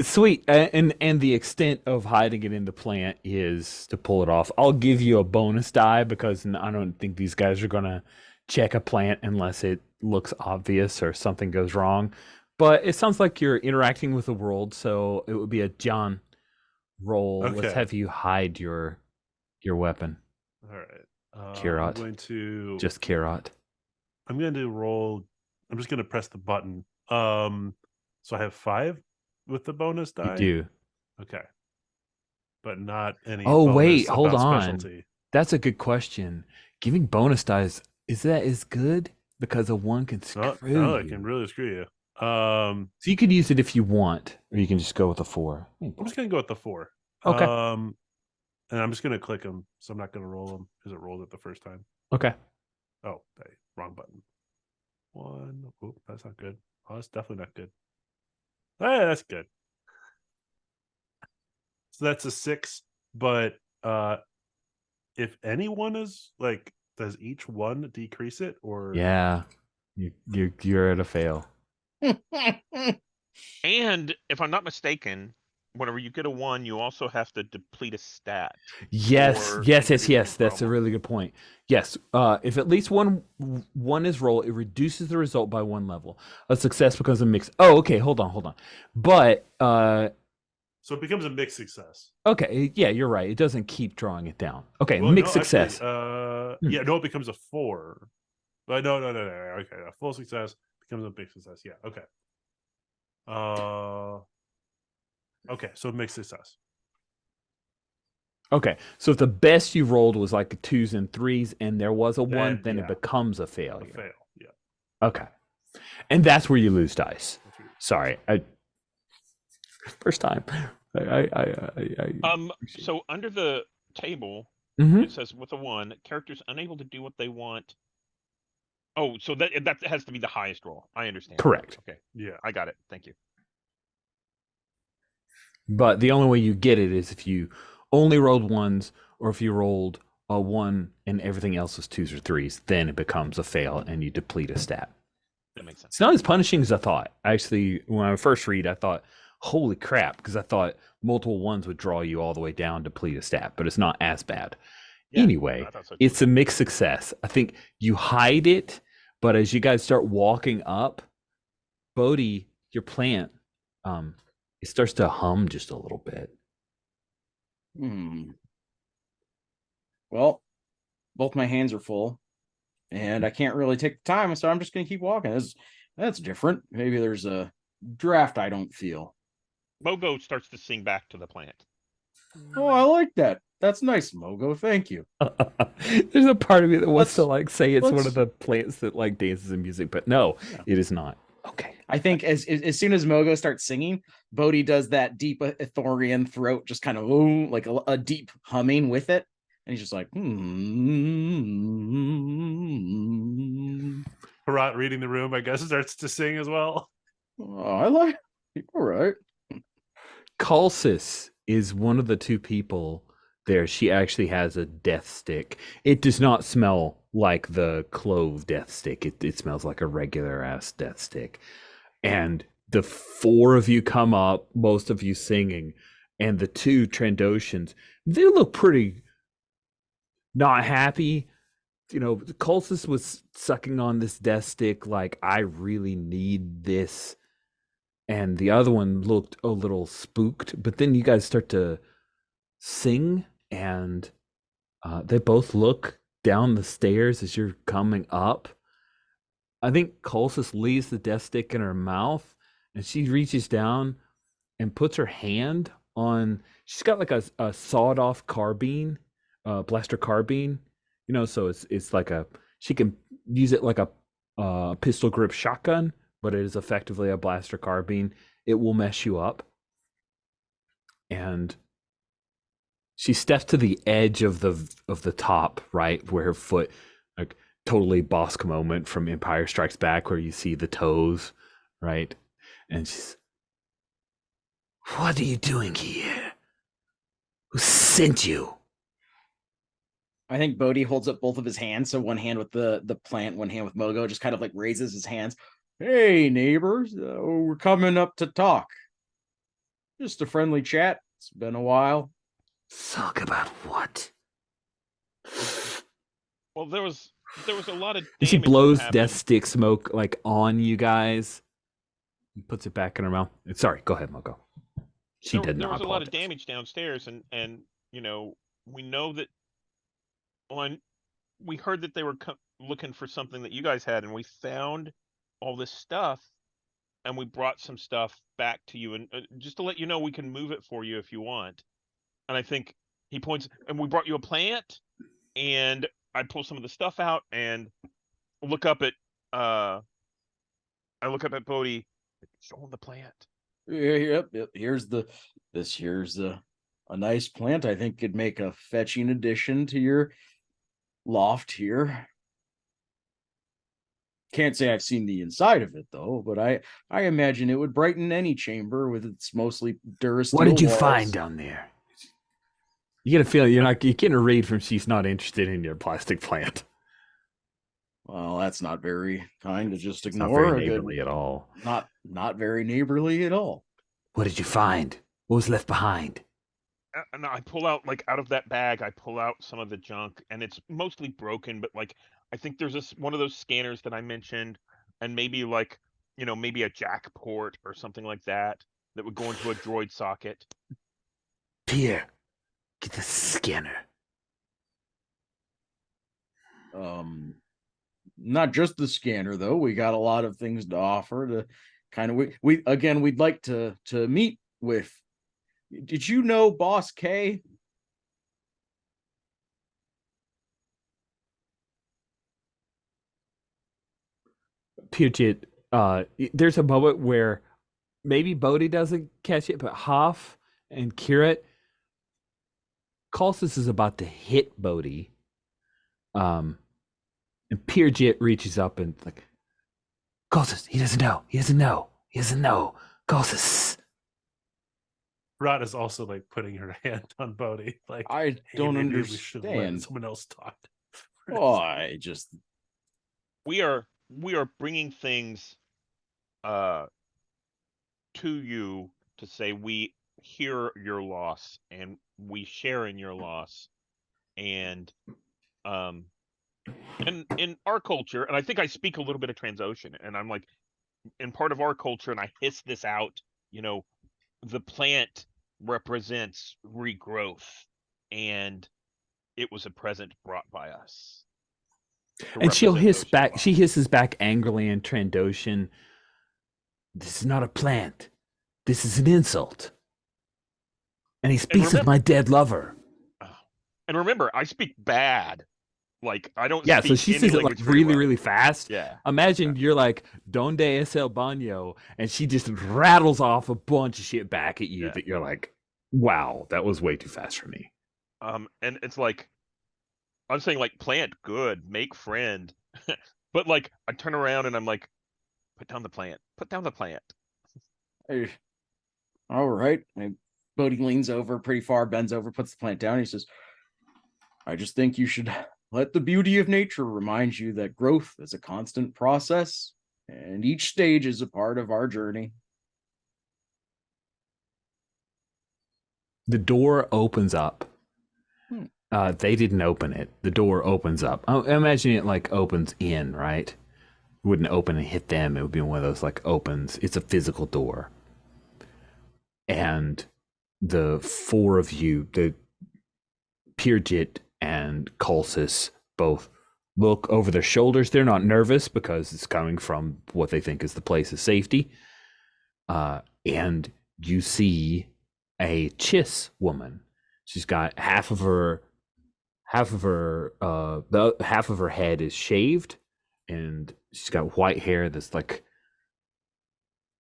[SPEAKER 1] Sweet. And the extent of hiding it in the plant is to pull it off. I'll give you a bonus die because I don't think these guys are going to check a plant unless it looks obvious or something goes wrong. But it sounds like you're interacting with the world, so it would be a John roll.
[SPEAKER 2] Okay.
[SPEAKER 1] Let's have you hide your weapon.
[SPEAKER 2] All right.
[SPEAKER 1] Kirat.
[SPEAKER 2] I'm going to
[SPEAKER 1] Just Kirat.
[SPEAKER 2] I'm going to roll. I'm just going to press the button. So I have 5 with the bonus die.
[SPEAKER 1] You do.
[SPEAKER 2] Okay. but not any.
[SPEAKER 1] Oh,
[SPEAKER 2] bonus
[SPEAKER 1] wait, hold
[SPEAKER 2] about
[SPEAKER 1] on.
[SPEAKER 2] Specialty.
[SPEAKER 1] That's a good question. Giving bonus dice, is that as good? Because a 1 can screw
[SPEAKER 2] No,
[SPEAKER 1] you.
[SPEAKER 2] it can really screw you.
[SPEAKER 1] So you could use it if you want, or you can just go with a 4.
[SPEAKER 2] I'm just gonna go with the 4.
[SPEAKER 1] Okay.
[SPEAKER 2] And I'm just gonna click them, so I'm not gonna roll them because it rolled it the first time.
[SPEAKER 1] Okay.
[SPEAKER 2] Oh, hey, wrong button. 1. Oh, that's not good. Oh, that's definitely not good. Hey, that's good. So that's a 6. But if anyone is like, does each one decrease it or?
[SPEAKER 1] Yeah. You're at a fail.
[SPEAKER 5] And if I'm not mistaken, whenever you get a 1, you also have to deplete a stat.
[SPEAKER 1] Yes,
[SPEAKER 5] or
[SPEAKER 1] yes,
[SPEAKER 5] it
[SPEAKER 1] yes,
[SPEAKER 5] could be
[SPEAKER 1] yes. That's a
[SPEAKER 5] problem.
[SPEAKER 1] really good point. Yes, if at least one is rolled, it reduces the result by 1 level. A success becomes a mix. Oh, okay. Hold on. But
[SPEAKER 2] So it becomes a mixed success.
[SPEAKER 1] okay, yeah, you're right. It doesn't keep drawing it down. Okay,
[SPEAKER 2] Well,
[SPEAKER 1] mixed
[SPEAKER 2] no, actually,
[SPEAKER 1] success.
[SPEAKER 2] yeah, no, it becomes a 4. But no. Okay, a full success becomes a big success. Yeah, okay. Okay, so mixed success.
[SPEAKER 1] Okay, so if the best you rolled was like 2s and 3s, and there was a 1, then
[SPEAKER 2] yeah.
[SPEAKER 1] it becomes a
[SPEAKER 2] A
[SPEAKER 1] failure.
[SPEAKER 2] fail. Yeah.
[SPEAKER 1] Okay, and that's where you lose dice.
[SPEAKER 2] That's weird.
[SPEAKER 1] Sorry, first time.
[SPEAKER 5] So under the table,
[SPEAKER 1] Mhm.
[SPEAKER 5] it says with a 1, characters unable to do what they want. Oh, so that has to be the highest roll. I understand.
[SPEAKER 1] Correct.
[SPEAKER 5] Okay,
[SPEAKER 2] Yeah.
[SPEAKER 5] I got it. Thank you.
[SPEAKER 1] But the only way you get it is if you only rolled 1s, or if you rolled a 1 and everything else was 2s or 3s, then it becomes a fail and you deplete a stat.
[SPEAKER 5] That makes sense.
[SPEAKER 1] It's not as punishing as I thought. Actually, when I first read, I thought, holy crap, because I thought multiple 1s would draw you all the way down, deplete a stat, but it's not as bad.
[SPEAKER 5] Yeah,
[SPEAKER 1] Anyway,
[SPEAKER 5] I thought so too.
[SPEAKER 1] it's a mixed success. I think you hide it, but as you guys start walking up, Bodhi, your plant, it starts to hum just a little bit.
[SPEAKER 4] Well, both my hands are full, and I can't really take the time, so I'm just going to keep walking. That's different. Maybe there's a draft I don't feel.
[SPEAKER 5] Mogo starts to sing back to the plant.
[SPEAKER 4] Oh, I like that. That's nice, Mogo. Thank you.
[SPEAKER 1] There's a part of me that wants to
[SPEAKER 4] Let's-
[SPEAKER 1] like say it's one
[SPEAKER 4] let's-
[SPEAKER 1] of the plants that like dances and music, but no,
[SPEAKER 4] Yeah.
[SPEAKER 1] it is not. Okay.
[SPEAKER 4] I think as soon as Mogo starts singing, Bodhi does that deep Ithorian throat, just kind of like a deep humming with it, and he's just like,
[SPEAKER 2] Harat reading the room, I guess, starts to sing as well.
[SPEAKER 4] Oh, I like. All right.
[SPEAKER 1] Calcis is one of the 2 people there. She actually has a death stick. It does not smell like the clove death stick. It smells like a regular ass death stick. And the 4 of you come up, most of you singing, and the 2 Trandoshans, they look pretty not happy. You know, Colsus was sucking on this death stick like, I really need this. And the other one looked a little spooked. But then you guys start to sing, and they both look down the stairs as you're coming up. I think Colsus leaves the death stick in her mouth, and she reaches down and puts her hand on. She's got like a sawed-off carbine, blaster carbine. You know, so it's like she can use it like a pistol grip shotgun, but it is effectively a blaster carbine. It will mess you up. And she steps to the edge of the top, right, where her foot, like totally Bosk moment from Empire Strikes Back, where you see the toes, right? And she's, what are you doing here? Who sent you?
[SPEAKER 4] I think Bodhi holds up both of his hands, so one hand with the plant, one hand with Mogo, just kind of like raises his hands. Hey, neighbors, we're coming up to talk. Just a friendly chat. It's been a while.
[SPEAKER 1] Talk about what?
[SPEAKER 5] Well, there was a lot of
[SPEAKER 1] And she
[SPEAKER 5] damage that
[SPEAKER 1] blows
[SPEAKER 5] happened.
[SPEAKER 1] death stick smoke like on you guys. And puts it back in her mouth. Sorry, go ahead, Mogo. She did
[SPEAKER 5] There
[SPEAKER 1] not
[SPEAKER 5] was a lot of
[SPEAKER 1] apologize.
[SPEAKER 5] damage downstairs, and you know, we know that we heard that they were looking for something that you guys had, and we found all this stuff, and we brought some stuff back to you, and just to let you know, we can move it for you if you want. and I think he points, and we brought you a plant, and I pull some of the stuff out and look up at I look up at Bodhi. Show him the plant.
[SPEAKER 4] Yep. Here's a nice plant. I think could make a fetching addition to your loft here. Can't say I've seen the inside of it though, but I imagine it would brighten any chamber with its mostly Durasteel.
[SPEAKER 1] What did you
[SPEAKER 4] walls.
[SPEAKER 1] find down there? You get a feeling you're getting a read from she's not interested in your plastic plant.
[SPEAKER 4] Well, that's not very kind to just
[SPEAKER 1] It's not
[SPEAKER 4] ignore.
[SPEAKER 1] very neighborly at all.
[SPEAKER 4] Not very neighborly at all.
[SPEAKER 1] What did you find? What was left behind?
[SPEAKER 5] And I pull out, like, out of that bag, I pull out some of the junk, and it's mostly broken, but, like, I think there's one of those scanners that I mentioned, and maybe, like, maybe a jack port or something like that would go into a droid socket.
[SPEAKER 1] Pierre, get the scanner.
[SPEAKER 4] Not just the scanner though. We got a lot of things to offer to kind of we'd like to meet with. Did you know Boss K?
[SPEAKER 1] Puget, there's a moment where maybe Bodhi doesn't catch it, but Hoff and Kirit, Kalsis is about to hit Bodhi. And Puget reaches up and like, Kalsis, he doesn't know. Kalsis.
[SPEAKER 2] Rod is also like putting her hand on Bodhi. Like,
[SPEAKER 4] I
[SPEAKER 2] "Hey,
[SPEAKER 4] don't
[SPEAKER 2] maybe we should let
[SPEAKER 4] understand.
[SPEAKER 2] someone else talk."
[SPEAKER 4] Oh, I just
[SPEAKER 5] We are bringing things to you to say we hear your loss and we share in your loss, and in our culture, and I think I speak a little bit of Transocean, and I'm like, in part of our culture, and I hiss this out, the plant represents regrowth, and it was a present brought by us.
[SPEAKER 1] And she'll hiss back. She hisses back angrily in Trandoshan. This is not a plant. This is an insult. And he speaks of my dead lover.
[SPEAKER 5] And remember, I speak bad. Like, I don't.
[SPEAKER 1] Yeah,
[SPEAKER 5] speak
[SPEAKER 1] so she
[SPEAKER 5] any
[SPEAKER 1] says it like
[SPEAKER 5] language very
[SPEAKER 1] really,
[SPEAKER 5] well.
[SPEAKER 1] really fast.
[SPEAKER 5] Yeah.
[SPEAKER 1] Imagine you're like, Donde es el baño? And she just rattles off a bunch of shit back at you that you're like, wow, that was way too fast for me.
[SPEAKER 5] And it's like, I'm saying, like, plant good, make friend. But, like, I turn around and I'm like, put down the plant. Put down the plant.
[SPEAKER 4] Hey, all right. Bodhi leans over pretty far, bends over, puts the plant down. He says, I just think you should let the beauty of nature remind you that growth is a constant process, and each stage is a part of our journey.
[SPEAKER 1] The door opens up. They didn't open it. The door opens up. I imagine it like opens in, right? It wouldn't open and hit them. It would be one of those like opens. It's a physical door. And the four of you, the Puget and Kalsis, both look over their shoulders. They're not nervous because it's coming from what they think is the place of safety. And you see a Chiss woman. She's got half of her head is shaved, and she's got white hair that's like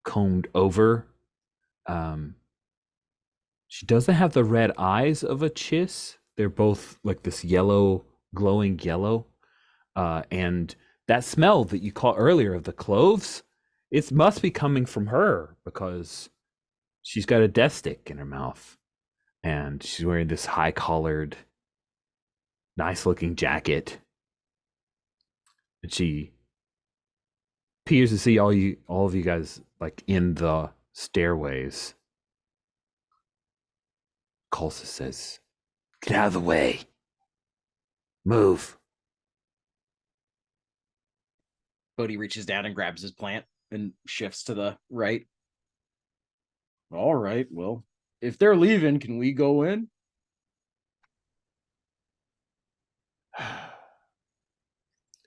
[SPEAKER 1] combed over. She doesn't have the red eyes of a Chiss. They're both like this yellow, glowing yellow. And that smell that you caught earlier of the cloves, it must be coming from her because she's got a death stick in her mouth. And she's wearing this high-collared, nice-looking jacket. And she appears to see all of you guys like in the stairways. Kalsis says, "Get out of the way. Move."
[SPEAKER 4] Bodhi reaches down and grabs his plant and shifts to the right. All right, well, if they're leaving, can we go in?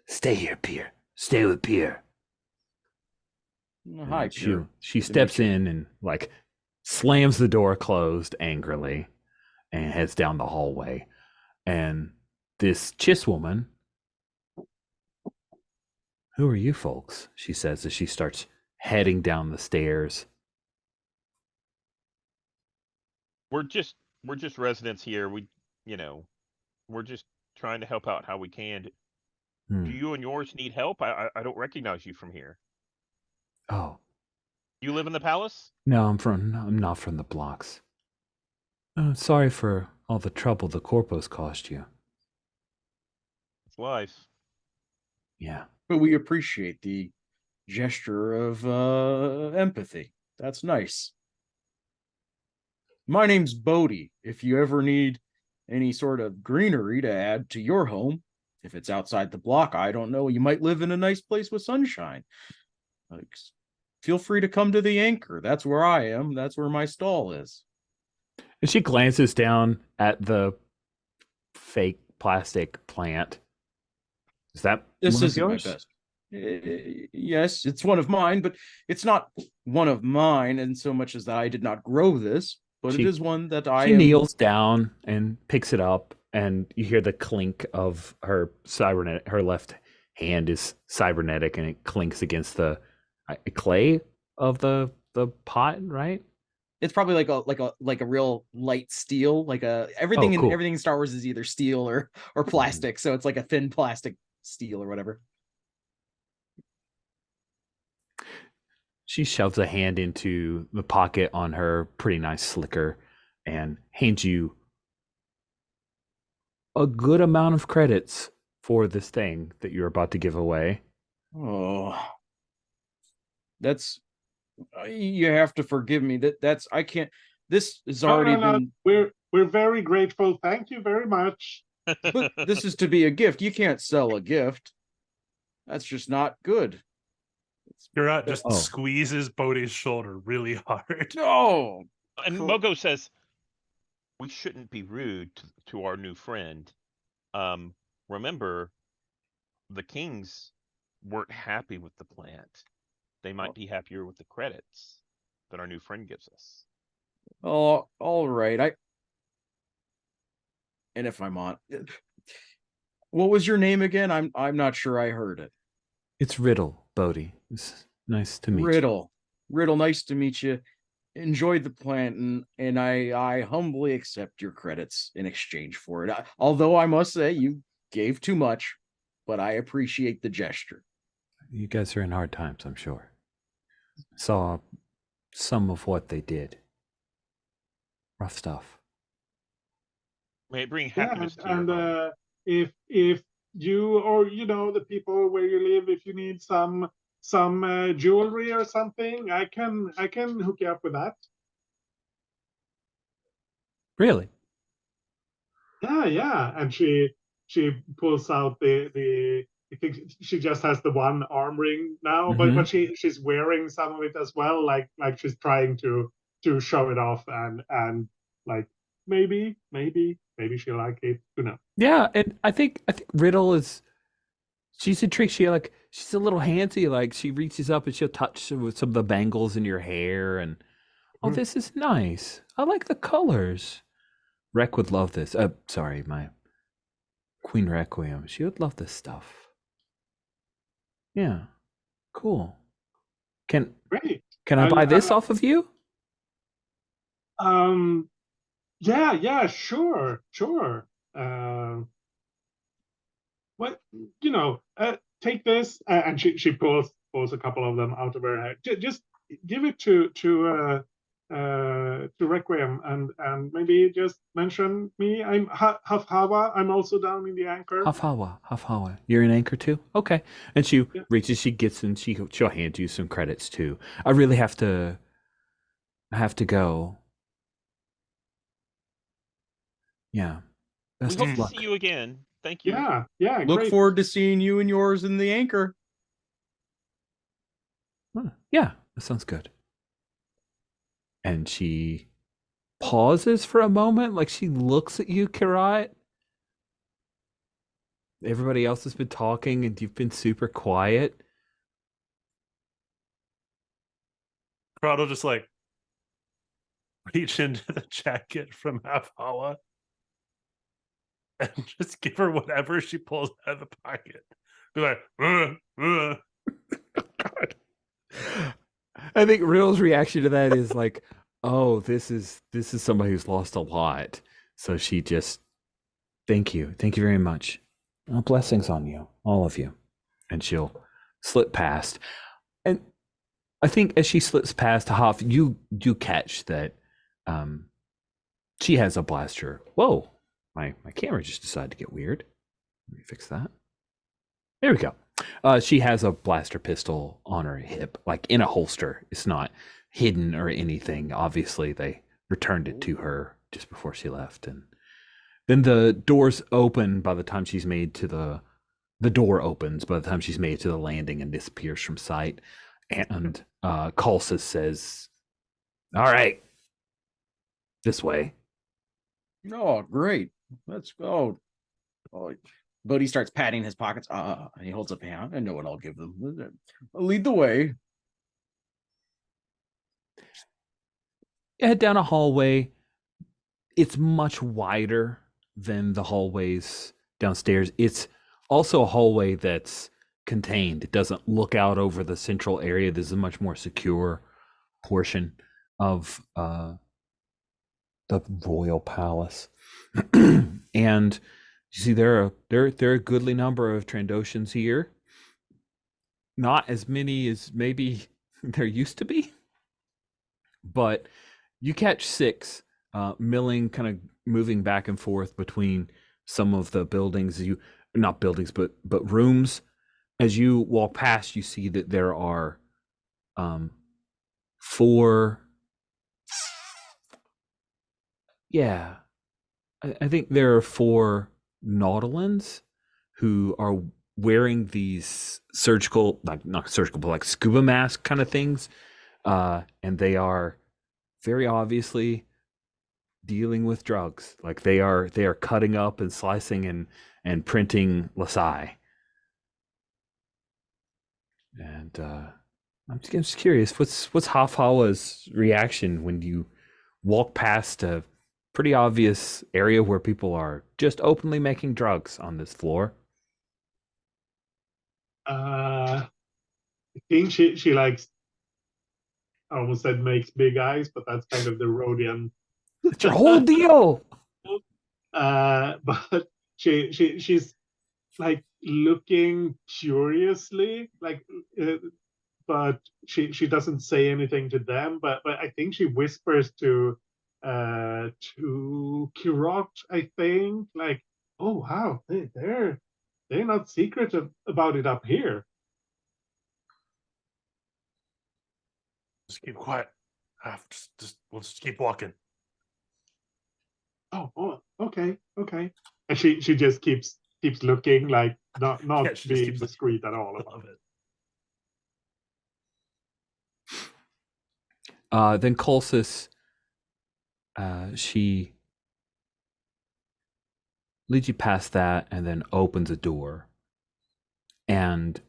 [SPEAKER 1] Stay here, Pierre. Stay with Pierre.
[SPEAKER 4] Hi, Pierre.
[SPEAKER 1] She steps in and like slams the door closed angrily. and heads down the hallway. And this Chiss woman, "Who are you folks?" she says as she starts heading down the stairs.
[SPEAKER 5] We're just residents here. We're just trying to help out how we can. Do
[SPEAKER 1] Hmm.
[SPEAKER 5] you and yours need help? I don't recognize you from here.
[SPEAKER 1] Oh,
[SPEAKER 5] You live in the palace?
[SPEAKER 1] no, I'm not from the blocks. Sorry for all the trouble the corpos cost you.
[SPEAKER 5] It's life.
[SPEAKER 1] Yeah.
[SPEAKER 4] But we appreciate the gesture of empathy. That's nice. My name's Bodhi. If you ever need any sort of greenery to add to your home, if it's outside the block, I don't know, you might live in a nice place with sunshine. Like, feel free to come to the Anchor. That's where I am. That's where my stall is.
[SPEAKER 1] And she glances down at the fake plastic plant. Is that
[SPEAKER 4] This
[SPEAKER 1] one of
[SPEAKER 4] isn't my
[SPEAKER 1] yours?
[SPEAKER 4] best. Yes, it's one of mine, but it's not one of mine in so much as that I did not grow this, but it
[SPEAKER 1] She-
[SPEAKER 4] is one that I
[SPEAKER 1] She
[SPEAKER 4] am.
[SPEAKER 1] kneels down and picks it up, and you hear the clink of her cybernetic. Her left hand is cybernetic, and it clinks against the clay of the pot, right?
[SPEAKER 4] It's probably like a real light steel, like everything
[SPEAKER 1] cool.
[SPEAKER 4] everything in Star Wars is either steel or plastic, so it's like a thin plastic steel or whatever.
[SPEAKER 1] She shoves a hand into the pocket on her pretty nice slicker and hands you a good amount of credits for this thing that you're about to give away.
[SPEAKER 4] Oh, that's you have to forgive me. That's I can't. This has already been.
[SPEAKER 3] We're very grateful. Thank you very much.
[SPEAKER 4] But this is to be a gift. You can't sell a gift. That's just not good.
[SPEAKER 2] Karat just
[SPEAKER 1] Oh.
[SPEAKER 2] squeezes Bodhi's shoulder really hard.
[SPEAKER 4] No.
[SPEAKER 5] And
[SPEAKER 4] Cool.
[SPEAKER 5] Mogo says, "We shouldn't be rude to our new friend. Remember, the kings weren't happy with the plant. They might be happier with the credits that our new friend gives us."
[SPEAKER 4] Oh, all right. And if I'm on, what was your name again? I'm not sure I heard it.
[SPEAKER 1] It's Riddle, Bodhi. It's nice to meet you.
[SPEAKER 4] Riddle, nice to meet you. Enjoyed the plant, and I humbly accept your credits in exchange for it. Although I must say you gave too much, but I appreciate the gesture.
[SPEAKER 1] You guys are in hard times, I'm sure. Saw some of what they did. Rough stuff.
[SPEAKER 5] May it bring
[SPEAKER 3] Yeah,
[SPEAKER 5] happiness to your home.
[SPEAKER 3] if you or the people where you live, if you need some jewelry or something, I can hook you up with that.
[SPEAKER 1] Really?
[SPEAKER 3] Yeah. And she pulls out the I think she just has the one arm ring now,
[SPEAKER 1] Mhm.
[SPEAKER 3] but she's wearing some of it as well, like she's trying to show it off and like maybe she'll like it. Who knows?
[SPEAKER 1] Yeah, and I think Riddle is she's a trick. She's a little handsy. Like she reaches up and she'll touch with some of the bangles in your hair, and oh,
[SPEAKER 3] Mhm.
[SPEAKER 1] this is nice. I like the colors. Rec would love this. Sorry, my Queen Requiem. She would love this stuff. Yeah, cool. Can
[SPEAKER 3] Great.
[SPEAKER 1] I buy this off of you?
[SPEAKER 3] Yeah, sure. What take this, and she pulls a couple of them out of her head. Just give it to Requiem, and maybe just mention me. I'm Hava. I'm also down in the Anchor.
[SPEAKER 1] Hafhawa. You're an Anchor too? Okay. And she
[SPEAKER 3] Yeah.
[SPEAKER 1] reaches, she gets in, she'll hand you some credits too. I really have to go. Yeah.
[SPEAKER 5] We
[SPEAKER 1] Best
[SPEAKER 5] hope
[SPEAKER 1] of
[SPEAKER 5] to
[SPEAKER 1] luck.
[SPEAKER 5] see you again. Thank you.
[SPEAKER 3] Yeah.
[SPEAKER 4] Look
[SPEAKER 3] Great.
[SPEAKER 4] forward to seeing you and yours in the Anchor.
[SPEAKER 1] Yeah, that sounds good. And she pauses for a moment, like she looks at you, Karat. Everybody else has been talking and you've been super quiet.
[SPEAKER 2] Karat will just like reach into the jacket from Half Hala and just give her whatever she pulls out of the pocket. Be like,
[SPEAKER 1] God. I think Real's reaction to that is like, oh, this is somebody who's lost a lot. So she just, thank you very much. Blessings on you, all of you. And she'll slip past. And I think as she slips past Hoff, you catch that she has a blaster. Whoa, my camera just decided to get weird. Let me fix that. There we go. She has a blaster pistol on her hip, like in a holster. It's not hidden or anything. Obviously, they returned it to her just before she left. And then the doors open by the time she's made to the door opens by the time she's made to the landing and disappears from sight. And Kalsis says, all right, this way.
[SPEAKER 4] Oh, great. Let's go. Oh, Bodhi starts patting his pockets. He holds up a hand. I know what I'll give them. Lead the way.
[SPEAKER 1] You head down a hallway. It's much wider than the hallways downstairs. It's also a hallway that's contained. It doesn't look out over the central area. This is a much more secure portion of the royal palace. And you see there are a goodly number of Trandoshans here. Not as many as maybe there used to be, but you catch 6 milling, kind of moving back and forth between some of the buildings. Not buildings, but rooms. As you walk past, you see that there are 4. Yeah, I think there are 4 Nautilans who are wearing these surgical, like not surgical, but like scuba mask kind of things, and they are very obviously dealing with drugs. Like they are cutting up and slicing and printing Lasai. And I'm just curious, what's Hafawa's reaction when you walk past a pretty obvious area where people are just openly making drugs on this floor?
[SPEAKER 3] I think she likes, I almost said makes big eyes, but that's kind of the Rhodian.
[SPEAKER 1] It's your whole deal.
[SPEAKER 3] But she's like looking curiously, like, but she doesn't say anything to them. But I think she whispers to Kirot, I think, like, oh wow, they're not secretive about it up here.
[SPEAKER 2] just keep quiet. We'll just keep walking.
[SPEAKER 3] Oh, okay. And she just keeps looking, like not
[SPEAKER 2] Yeah, she just
[SPEAKER 3] being
[SPEAKER 2] keeps
[SPEAKER 3] discreet at all.
[SPEAKER 2] I love it.
[SPEAKER 1] Then Colsus, she leads you past that and then opens a door. And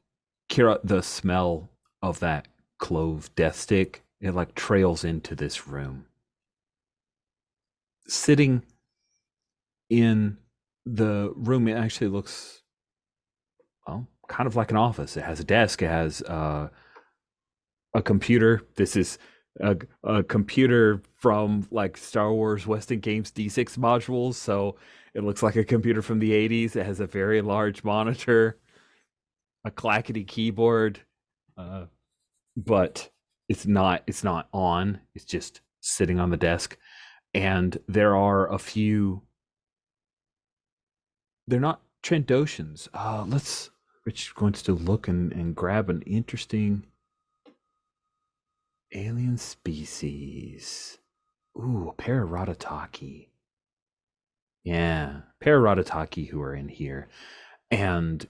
[SPEAKER 1] Kira, the smell of that clove death stick, it like trails into this room. Sitting in the room, it actually looks, well, kind of like an office. It has a desk. It has a computer. This is a computer from like Star Wars Western Games D6 modules. So it looks like a computer from the 80s. It has a very large monitor, a clackety keyboard, but it's not on. It's just sitting on the desk. And there are a few. They're not Trandoshans. Rich going to look and grab an interesting alien species. Ooh, a pair of Ratataki. Yeah, a pair of Ratataki who are in here. And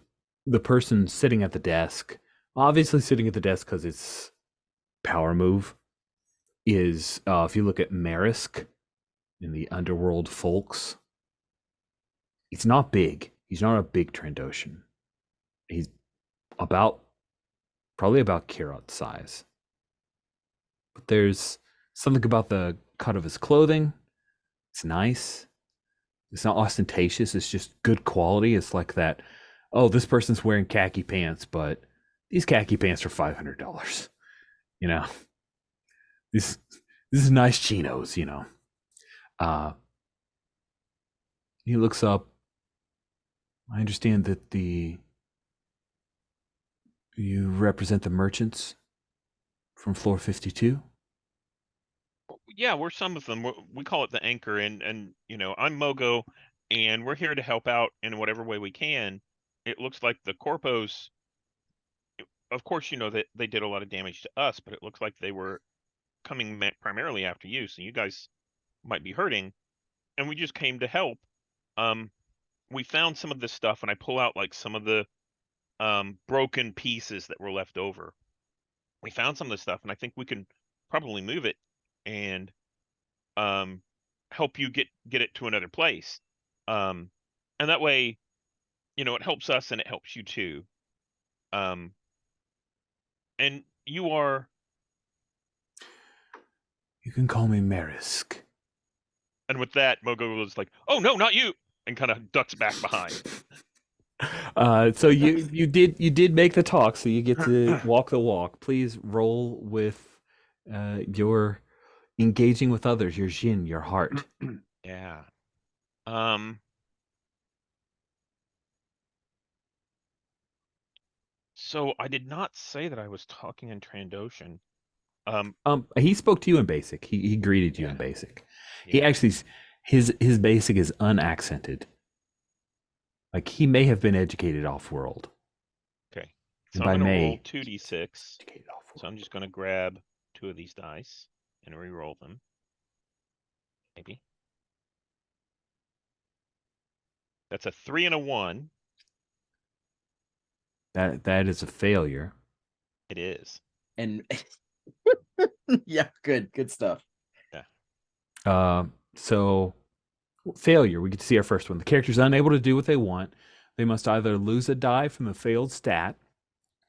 [SPEAKER 1] the person sitting at the desk, obviously sitting at the desk because it's power move, is, if you look at Marisk in the Underworld Folks, he's not big. He's not a big Trandoshan. He's probably about Kirot's size. But there's something about the cut of his clothing. It's nice. It's not ostentatious. It's just good quality. It's like that. Oh, this person's wearing khaki pants, but these khaki pants are $500. You know, this is nice chinos. You know, he looks up. I understand that you represent the merchants from floor 52.
[SPEAKER 5] Yeah, we're some of them. We call it the Anchor, and I'm Mogo, and we're here to help out in whatever way we can. It looks like the Corpos, of course, that they did a lot of damage to us, but it looks like they were coming primarily after you, so you guys might be hurting, and we just came to help. We found some of this stuff, and I pull out like some of the broken pieces that were left over. We found some of this stuff, and I think we can probably move it and help you get it to another place. And that way, it helps us and it helps you too. And you are.
[SPEAKER 1] You can call me Marisk.
[SPEAKER 5] And with that, Mogo was like, "Oh no, not you!" and kind of ducks back behind.
[SPEAKER 1] So you did make the talk, so you get to walk the walk. Please roll with your engaging with others, your Jin, your heart.
[SPEAKER 5] Yeah. So I did not say that I was talking in Trandoshan.
[SPEAKER 1] He spoke to you in basic. He greeted you in basic.
[SPEAKER 5] Yeah.
[SPEAKER 1] He actually his basic is unaccented. Like he may have been educated off world.
[SPEAKER 5] Okay.
[SPEAKER 1] And
[SPEAKER 5] So
[SPEAKER 1] by
[SPEAKER 5] I'm gonna
[SPEAKER 1] may
[SPEAKER 5] roll 2d6.
[SPEAKER 1] educated off
[SPEAKER 5] So
[SPEAKER 1] world.
[SPEAKER 5] I'm just gonna grab 2 of these dice and re-roll them. Maybe. That's a 3 and a 1.
[SPEAKER 1] That is a failure.
[SPEAKER 5] It is.
[SPEAKER 4] And yeah, good stuff.
[SPEAKER 1] So failure. We get to see our first one. The character's unable to do what they want. They must either lose a die from a failed stat,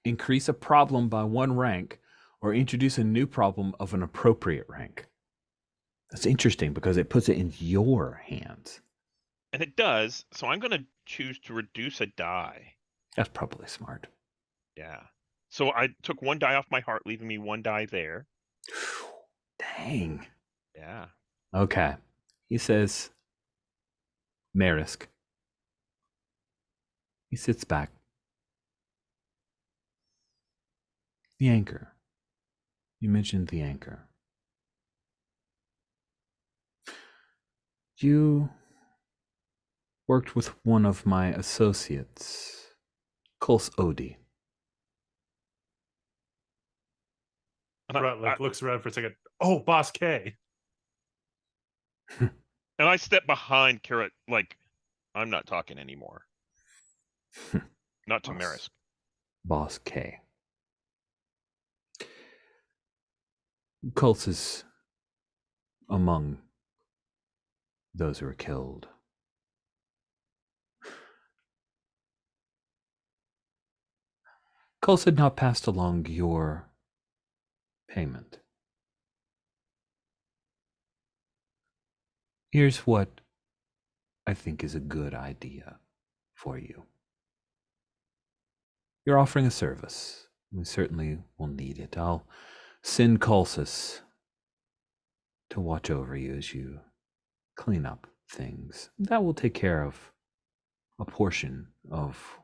[SPEAKER 1] increase a problem by 1 rank, or introduce a new problem of an appropriate rank. That's interesting because it puts it in your hands.
[SPEAKER 5] And it does. So I'm gonna choose to reduce a die.
[SPEAKER 1] That's probably smart.
[SPEAKER 5] Yeah. So I took 1 die off my heart, leaving me 1 die there.
[SPEAKER 1] Dang.
[SPEAKER 5] Yeah.
[SPEAKER 1] Okay. He says, Marisk. He sits back. The Anchor. You mentioned the Anchor. You worked with one of my associates, Kuls Odi.
[SPEAKER 5] And
[SPEAKER 2] Brett looks around for a second. Oh, Boss K.
[SPEAKER 5] and I step behind Carrot, like, I'm not talking anymore. Not to Marisk.
[SPEAKER 1] Boss K. Kuls is among those who were killed. Kuls had not passed along your payment. Here's what I think is a good idea for you. You're offering a service. We certainly will need it. I'll send Kulsus to watch over you as you clean up things. That will take care of a portion of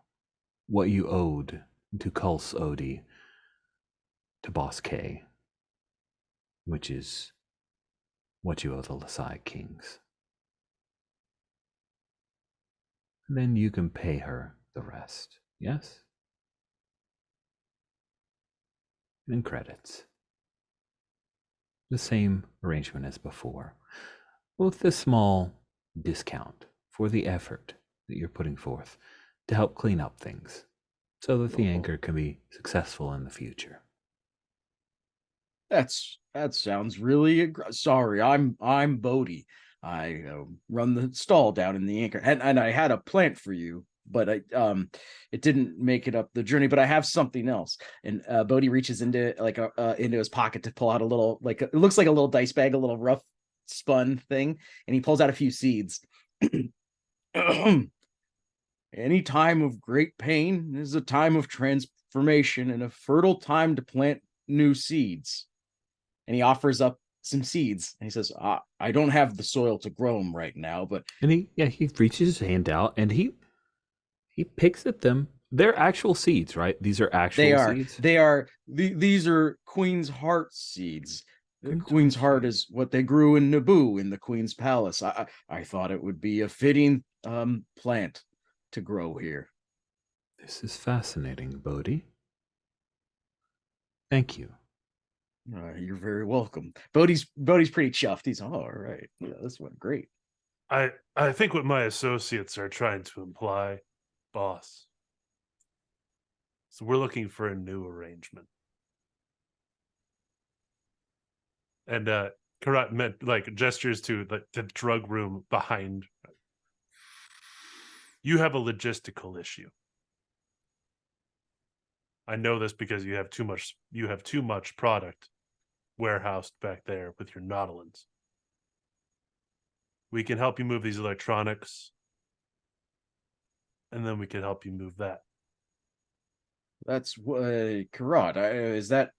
[SPEAKER 1] what you owed to Kuls Odi, to Boss K, which is what you owe the Lasai Kings. And then you can pay her the rest, yes? In credits. The same arrangement as before, with a small discount for the effort that you're putting forth to help clean up things, so that the Anchor can be successful in the future.
[SPEAKER 4] That sounds really sorry. I'm Bodhi. I run the stall down in the Anchor, and I had a plant for you, but it didn't make it up the journey. But I have something else. And Bodhi reaches into into his pocket to pull out a little, like, it looks like a little dice bag, a little rough spun thing, and he pulls out a few seeds. Any time of great pain is a time of transformation and a fertile time to plant new seeds. And he offers up some seeds. And he says, I don't have the soil to grow them right now, but
[SPEAKER 1] And he reaches his hand out and he picks at them. They're actual seeds, right? These are actual seeds.
[SPEAKER 4] These are Queen's Heart seeds. The
[SPEAKER 1] Queen's
[SPEAKER 4] Queen's
[SPEAKER 1] Heart
[SPEAKER 4] Heart is what they grew in Naboo in the Queen's Palace. I thought it would be a fitting plant to grow here.
[SPEAKER 1] This is fascinating, Bodhi. Thank you.
[SPEAKER 4] You're very welcome. Bodhi's pretty chuffed. He's all right. Yeah, this went great.
[SPEAKER 2] I think what my associates are trying to imply, boss. So we're looking for a new arrangement. And Karat meant like gestures to the drug room behind. You have a logistical issue. I know this because you have too much product warehoused back there with your Nautiluns. We can help you move these electronics, and then we can help you move that.
[SPEAKER 4] That's Karat. Is that?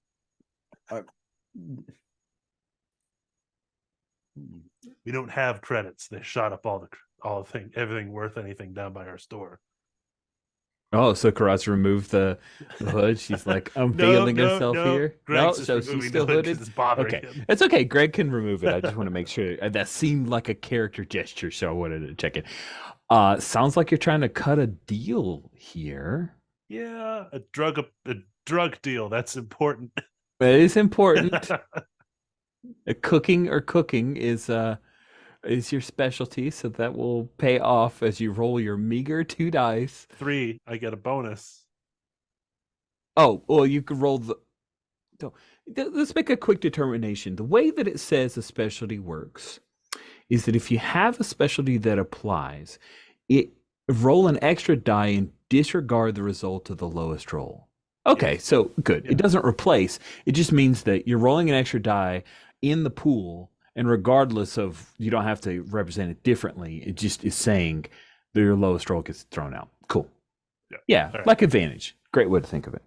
[SPEAKER 2] We don't have credits. They shot up everything worth anything down by our store.
[SPEAKER 1] Oh, so Karat's removed the hood. She's like unveiling herself here.
[SPEAKER 2] Greg's
[SPEAKER 1] So
[SPEAKER 2] just
[SPEAKER 1] she's
[SPEAKER 2] removing
[SPEAKER 1] still
[SPEAKER 2] the hood 'cause
[SPEAKER 1] hooded.
[SPEAKER 2] it's bothering
[SPEAKER 1] Okay,
[SPEAKER 2] him.
[SPEAKER 1] it's okay. Greg can remove it. I just want to make sure that seemed like a character gesture, so I wanted to check it. Sounds like you're trying to cut a deal here.
[SPEAKER 2] Yeah, a drug deal. That's important.
[SPEAKER 1] It is important. Cooking is your specialty, so that will pay off as you roll your meager 2 dice.
[SPEAKER 2] 3, I get a bonus.
[SPEAKER 1] Oh, well, you could roll the. Let's make a quick determination. The way that it says a specialty works is that if you have a specialty that applies, roll an extra die and disregard the result of the lowest roll. Okay,
[SPEAKER 2] Yes.
[SPEAKER 1] so good.
[SPEAKER 2] Yeah.
[SPEAKER 1] It doesn't replace. It just means that you're rolling an extra die in the pool, and regardless of, you don't have to represent it differently. It just is saying that your lowest roll gets thrown out. Cool. Yeah,
[SPEAKER 2] All right.
[SPEAKER 1] like advantage. Great way to think of it.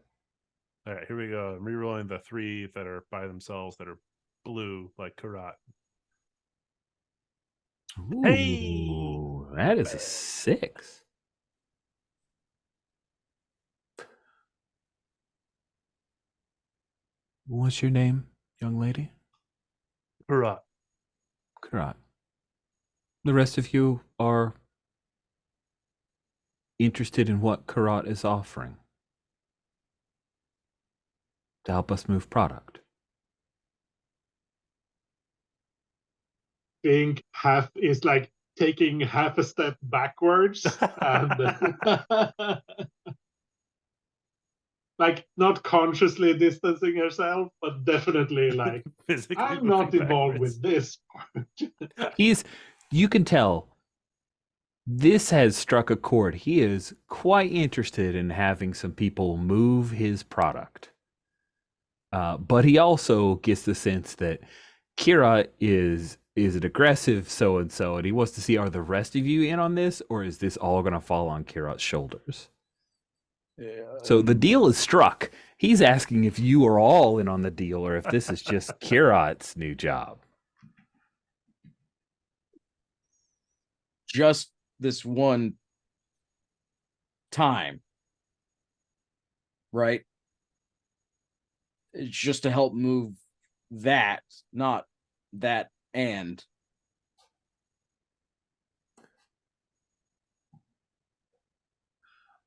[SPEAKER 2] All right, here we go. I'm rerolling the 3 that are by themselves that are blue, like Karat.
[SPEAKER 1] Ooh, that is a 6. What's your name, young lady?
[SPEAKER 2] Karat.
[SPEAKER 1] Karat. The rest of you are interested in what Karat is offering to help us move product.
[SPEAKER 3] Think half is like taking half a step backwards and like not consciously distancing herself, but definitely like
[SPEAKER 2] Physically
[SPEAKER 3] I'm not
[SPEAKER 2] moving
[SPEAKER 3] involved
[SPEAKER 2] backwards.
[SPEAKER 3] with this.
[SPEAKER 1] You can tell this has struck a chord. He is quite interested in having some people move his product. But he also gets the sense that Kira is an aggressive so-and-so, and he wants to see, are the rest of you in on this, or is this all going to fall on Kira's shoulders? So the deal is struck. He's asking if you are all in on the deal, or if this is just Kirat's new job.
[SPEAKER 4] Just this one time, right? It's just to help move that, not that and.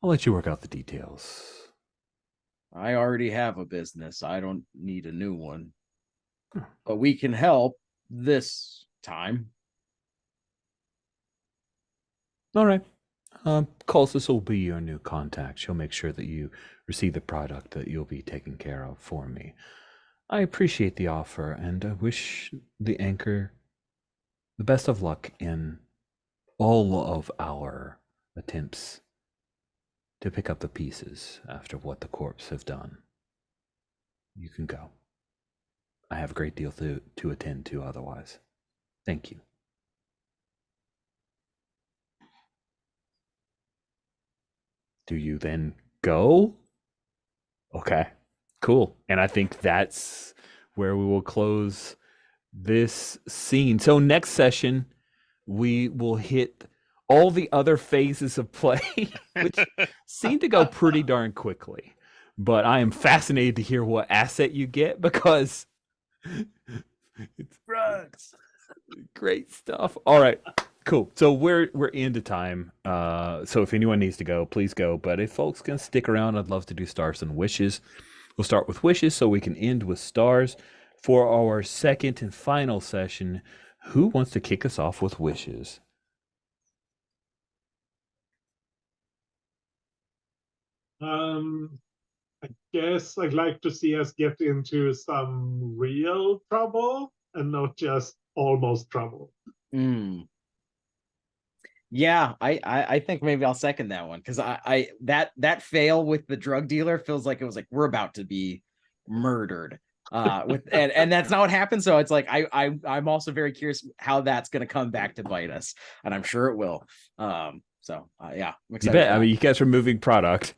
[SPEAKER 1] I'll let you work out the details.
[SPEAKER 4] I already have a business. I don't need a new one. But we can help this time.
[SPEAKER 1] All right. Culsus will be your new contact. She'll make sure that you receive the product that you'll be taking care of for me. I appreciate the offer, and I wish the Anchor the best of luck in all of our attempts to pick up the pieces after what the corps have done. You can go. I have a great deal to attend to otherwise. Thank you. do you then go? Okay, cool. And I think that's where we will close this scene. So next session, we will hit all the other phases of play, which seem to go pretty darn quickly. But I am fascinated to hear what asset you get because it's
[SPEAKER 2] Drugs.
[SPEAKER 1] great stuff. All right, cool. So we're into time. So if anyone needs to go, please go. But if folks can stick around, I'd love to do stars and wishes. We'll start with wishes so we can end with stars. For our second and final session, who wants to kick us off with wishes?
[SPEAKER 3] I guess I'd like to see us get into some real trouble and not just almost trouble.
[SPEAKER 4] Yeah, I think maybe I'll second that one because I that fail with the drug dealer feels like it was like we're about to be murdered. And that's not what happened. So it's like I'm also very curious how that's going to come back to bite us, and I'm sure it will. Yeah, I'm
[SPEAKER 1] You
[SPEAKER 4] excited.
[SPEAKER 1] bet. I mean, you guys are moving product,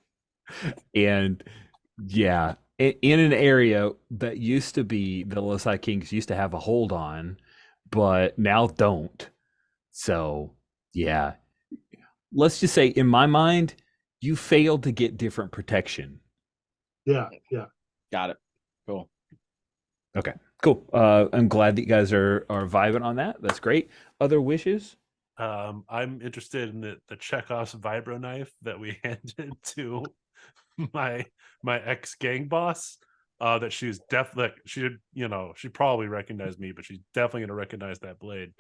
[SPEAKER 1] and yeah, in an area that used to be the Losai Kings used to have a hold on, but now don't. So yeah, let's just say, in my mind, you failed to get different protection.
[SPEAKER 3] Yeah.
[SPEAKER 4] Got it. Cool.
[SPEAKER 1] Okay, cool. I'm glad that you guys are vibing on that. That's great. Other wishes?
[SPEAKER 2] I'm interested in the Chekhov's vibro knife that we handed to my ex gang boss. That she was definitely she probably recognized me, but she's definitely gonna recognize that blade.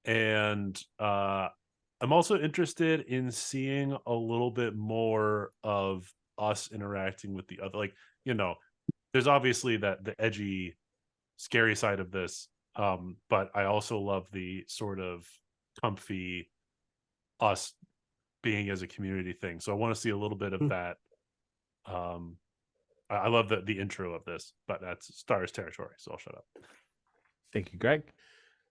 [SPEAKER 2] And I'm also interested in seeing a little bit more of us interacting with the other, like, there's obviously the edgy, scary side of this, but I also love the sort of comfy us being as a community thing. So I want to see a little bit of that. I love the intro of this, but that's Star's territory, so I'll shut up.
[SPEAKER 1] Thank you, Greg.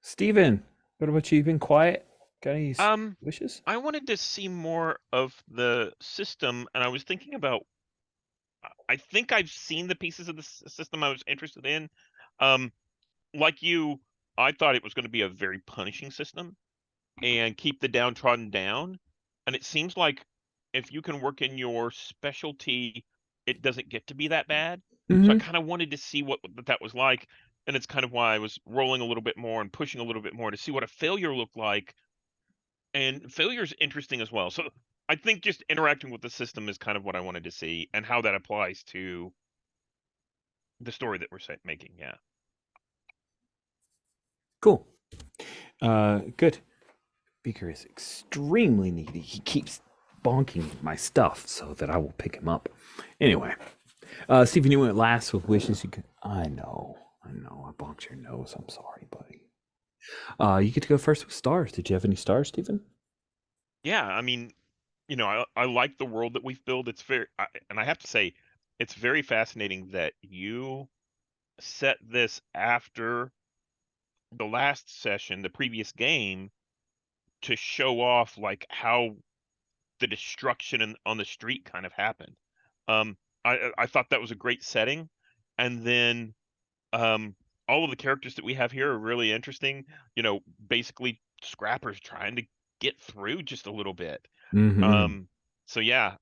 [SPEAKER 1] Steven, what about you? You've been quiet. Got any wishes?
[SPEAKER 5] I wanted to see more of the system, and I was thinking about. I think I've seen the pieces of the system I was interested in. Like you, I thought it was going to be a very punishing system and keep the downtrodden down. And it seems like if you can work in your specialty, it doesn't get to be that bad. So I kind of wanted to see what that was like. And it's kind of why I was rolling a little bit more and pushing a little bit more to see what a failure looked like. And failure is interesting as well. So I think just interacting with the system is kind of what I wanted to see and how that applies to the story that we're making. Yeah.
[SPEAKER 1] Cool. Good. Beaker is extremely needy. He keeps bonking my stuff so that I will pick him up. Anyway, Stephen, you went last with wishes. I know. I bonked your nose. I'm sorry, buddy. You get to go first with stars. Did you have any stars, Stephen?
[SPEAKER 5] Yeah, I mean, I like the world that we've built. It's and I have to say, it's very fascinating that you set this after the last session, the previous game, to show off like how the destruction on the street kind of happened. I thought that was a great setting, and then all of the characters that we have here are really interesting. Basically scrappers trying to get through just a little bit. So yeah,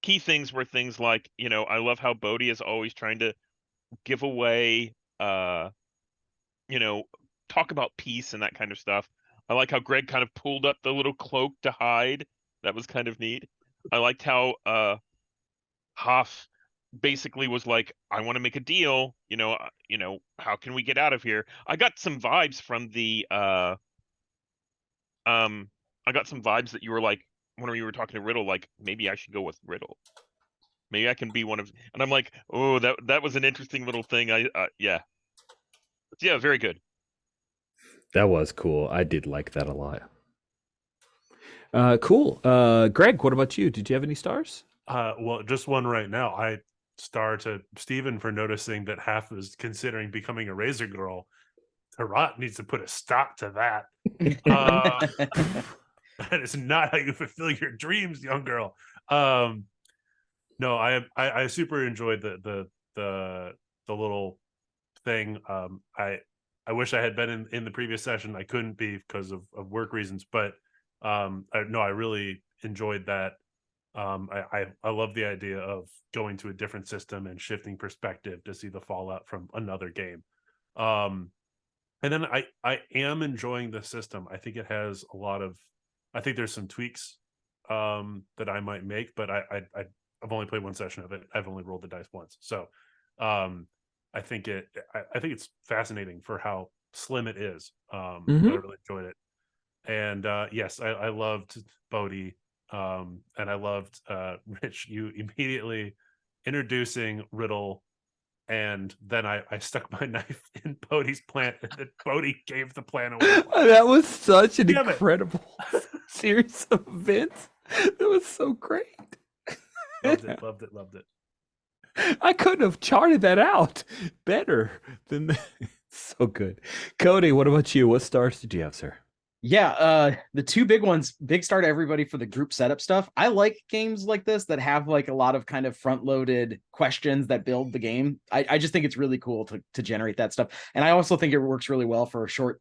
[SPEAKER 5] key things were things like, I love how Bodhi is always trying to give away, talk about peace and that kind of stuff. I like how Greg kind of pulled up the little cloak to hide. That was kind of neat. I liked how Hoff basically was like, I want to make a deal. How can we get out of here? I got some vibes from I got some vibes that you were like, when you were talking to Riddle, like, maybe I should go with Riddle. Maybe I can be one of, and I'm like, oh, that was an interesting little thing. Yeah, very good.
[SPEAKER 1] That was cool. I did like that a lot. Cool. Greg, what about you? Did you have any stars?
[SPEAKER 2] Well, just one right now. I star to Steven for noticing that Half is considering becoming a Razor Girl. Karat needs to put a stop to that. that is not how you fulfill your dreams, young girl. No, I super enjoyed the little thing. I wish I had been in the previous session. I couldn't be because of work reasons, but I really enjoyed that. I love the idea of going to a different system and shifting perspective to see the fallout from another game. And then I am enjoying the system. I think it has a lot of, I think there's some tweaks that I might make, but I've only played one session of it. I've only rolled the dice once. So I think it's fascinating for how slim it is. I really enjoyed it. And yes, I loved Bodhi. And I loved Rich, you immediately introducing Riddle, and then I stuck my knife in Bodhi's plant, and then Bodhi gave the plant away.
[SPEAKER 1] That was such an
[SPEAKER 2] Damn it.
[SPEAKER 1] incredible series of events. That was so great.
[SPEAKER 2] Loved it.
[SPEAKER 1] I couldn't have charted that out better than that. So good. Cody, what about you? What stars did you have, sir?
[SPEAKER 4] Yeah, the two big ones, big star to everybody for the group setup stuff. I like games like this that have like a lot of kind of front-loaded questions that build the game. I just think it's really cool to generate that stuff. And I also think it works really well for short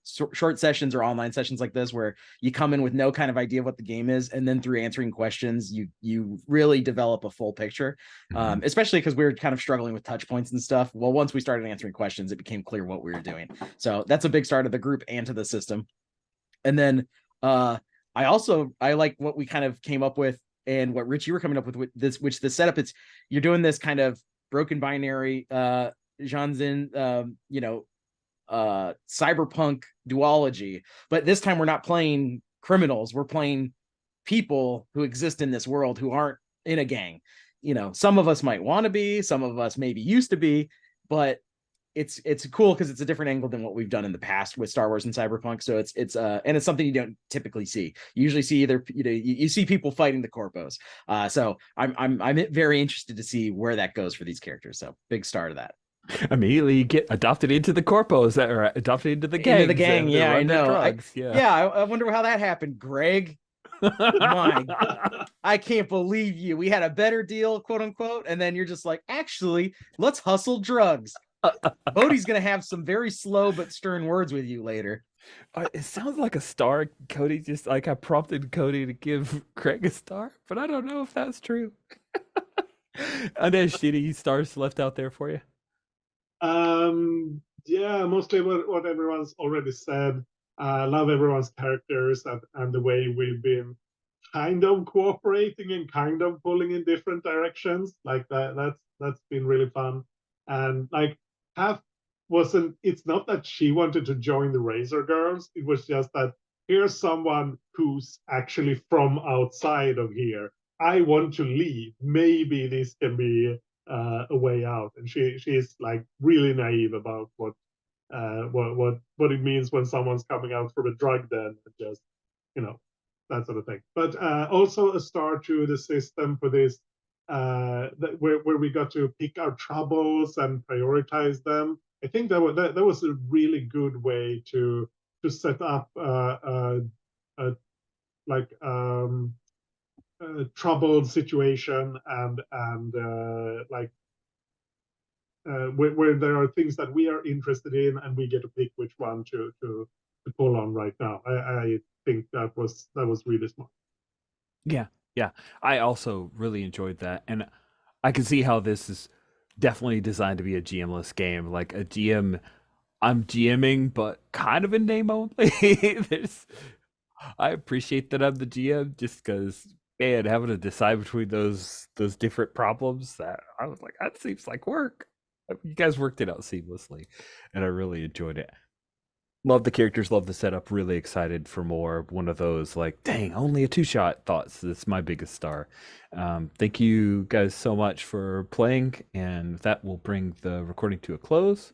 [SPEAKER 4] sessions or online sessions like this, where you come in with no kind of idea of what the game is, and then through answering questions, you really develop a full picture. Especially because we were kind of struggling with touch points and stuff. Well, once we started answering questions, it became clear what we were doing. So that's a big start to the group and to the system. And then I like what we kind of came up with, and what Rich, you were coming up with this, which the setup, you're doing this kind of broken binary Dian Xin, cyberpunk duology, but this time we're not playing criminals, we're playing people who exist in this world who aren't in a gang. Some of us might want to be, some of us maybe used to be, but it's cool because it's a different angle than what we've done in the past with Star Wars and Cyberpunk. So it's something you don't typically see. You usually see either you see people fighting the corpos. So I'm very interested to see where that goes for these characters. So big star to that.
[SPEAKER 1] Immediately you get adopted into the corpos that are adopted into the gang.
[SPEAKER 4] Yeah, I know. I wonder how that happened, Greg. My, I can't believe you. We had a better deal, quote unquote, and then you're just like, actually, let's hustle drugs. Bodhi's gonna have some very slow but stern words with you later.
[SPEAKER 1] It sounds like a star. Cody, just like I prompted Cody to give Craig a star, but I don't know if that's true. Dinesh, any stars left out there for you?
[SPEAKER 3] Yeah, mostly what everyone's already said. I love everyone's characters and the way we've been kind of cooperating and kind of pulling in different directions. Like that's been really fun. And like it's not that she wanted to join the Razor Girls, it was just that here's someone who's actually from outside of here. I want to leave. Maybe this can be a way out. And she's like really naive about what it means when someone's coming out from a drug den, and just that sort of thing. But also a star to the system for this, where we got to pick our troubles and prioritize them. I think that was a really good way to set up a troubled situation, and where there are things that we are interested in, and we get to pick which one to pull on right now. I think that was really smart.
[SPEAKER 1] Yeah. I also really enjoyed that, and I can see how this is definitely designed to be a GM-less game. Like a GM, I'm GMing, but kind of in name only. I appreciate that I'm the GM, just because, man, having to decide between those different problems, that I was like, that seems like work. You guys worked it out seamlessly, and I really enjoyed it. Love the characters, love the setup. Really excited for more. One of those like, dang, only a 2-shot thoughts. That's my biggest star. Thank you guys so much for playing, and that will bring the recording to a close.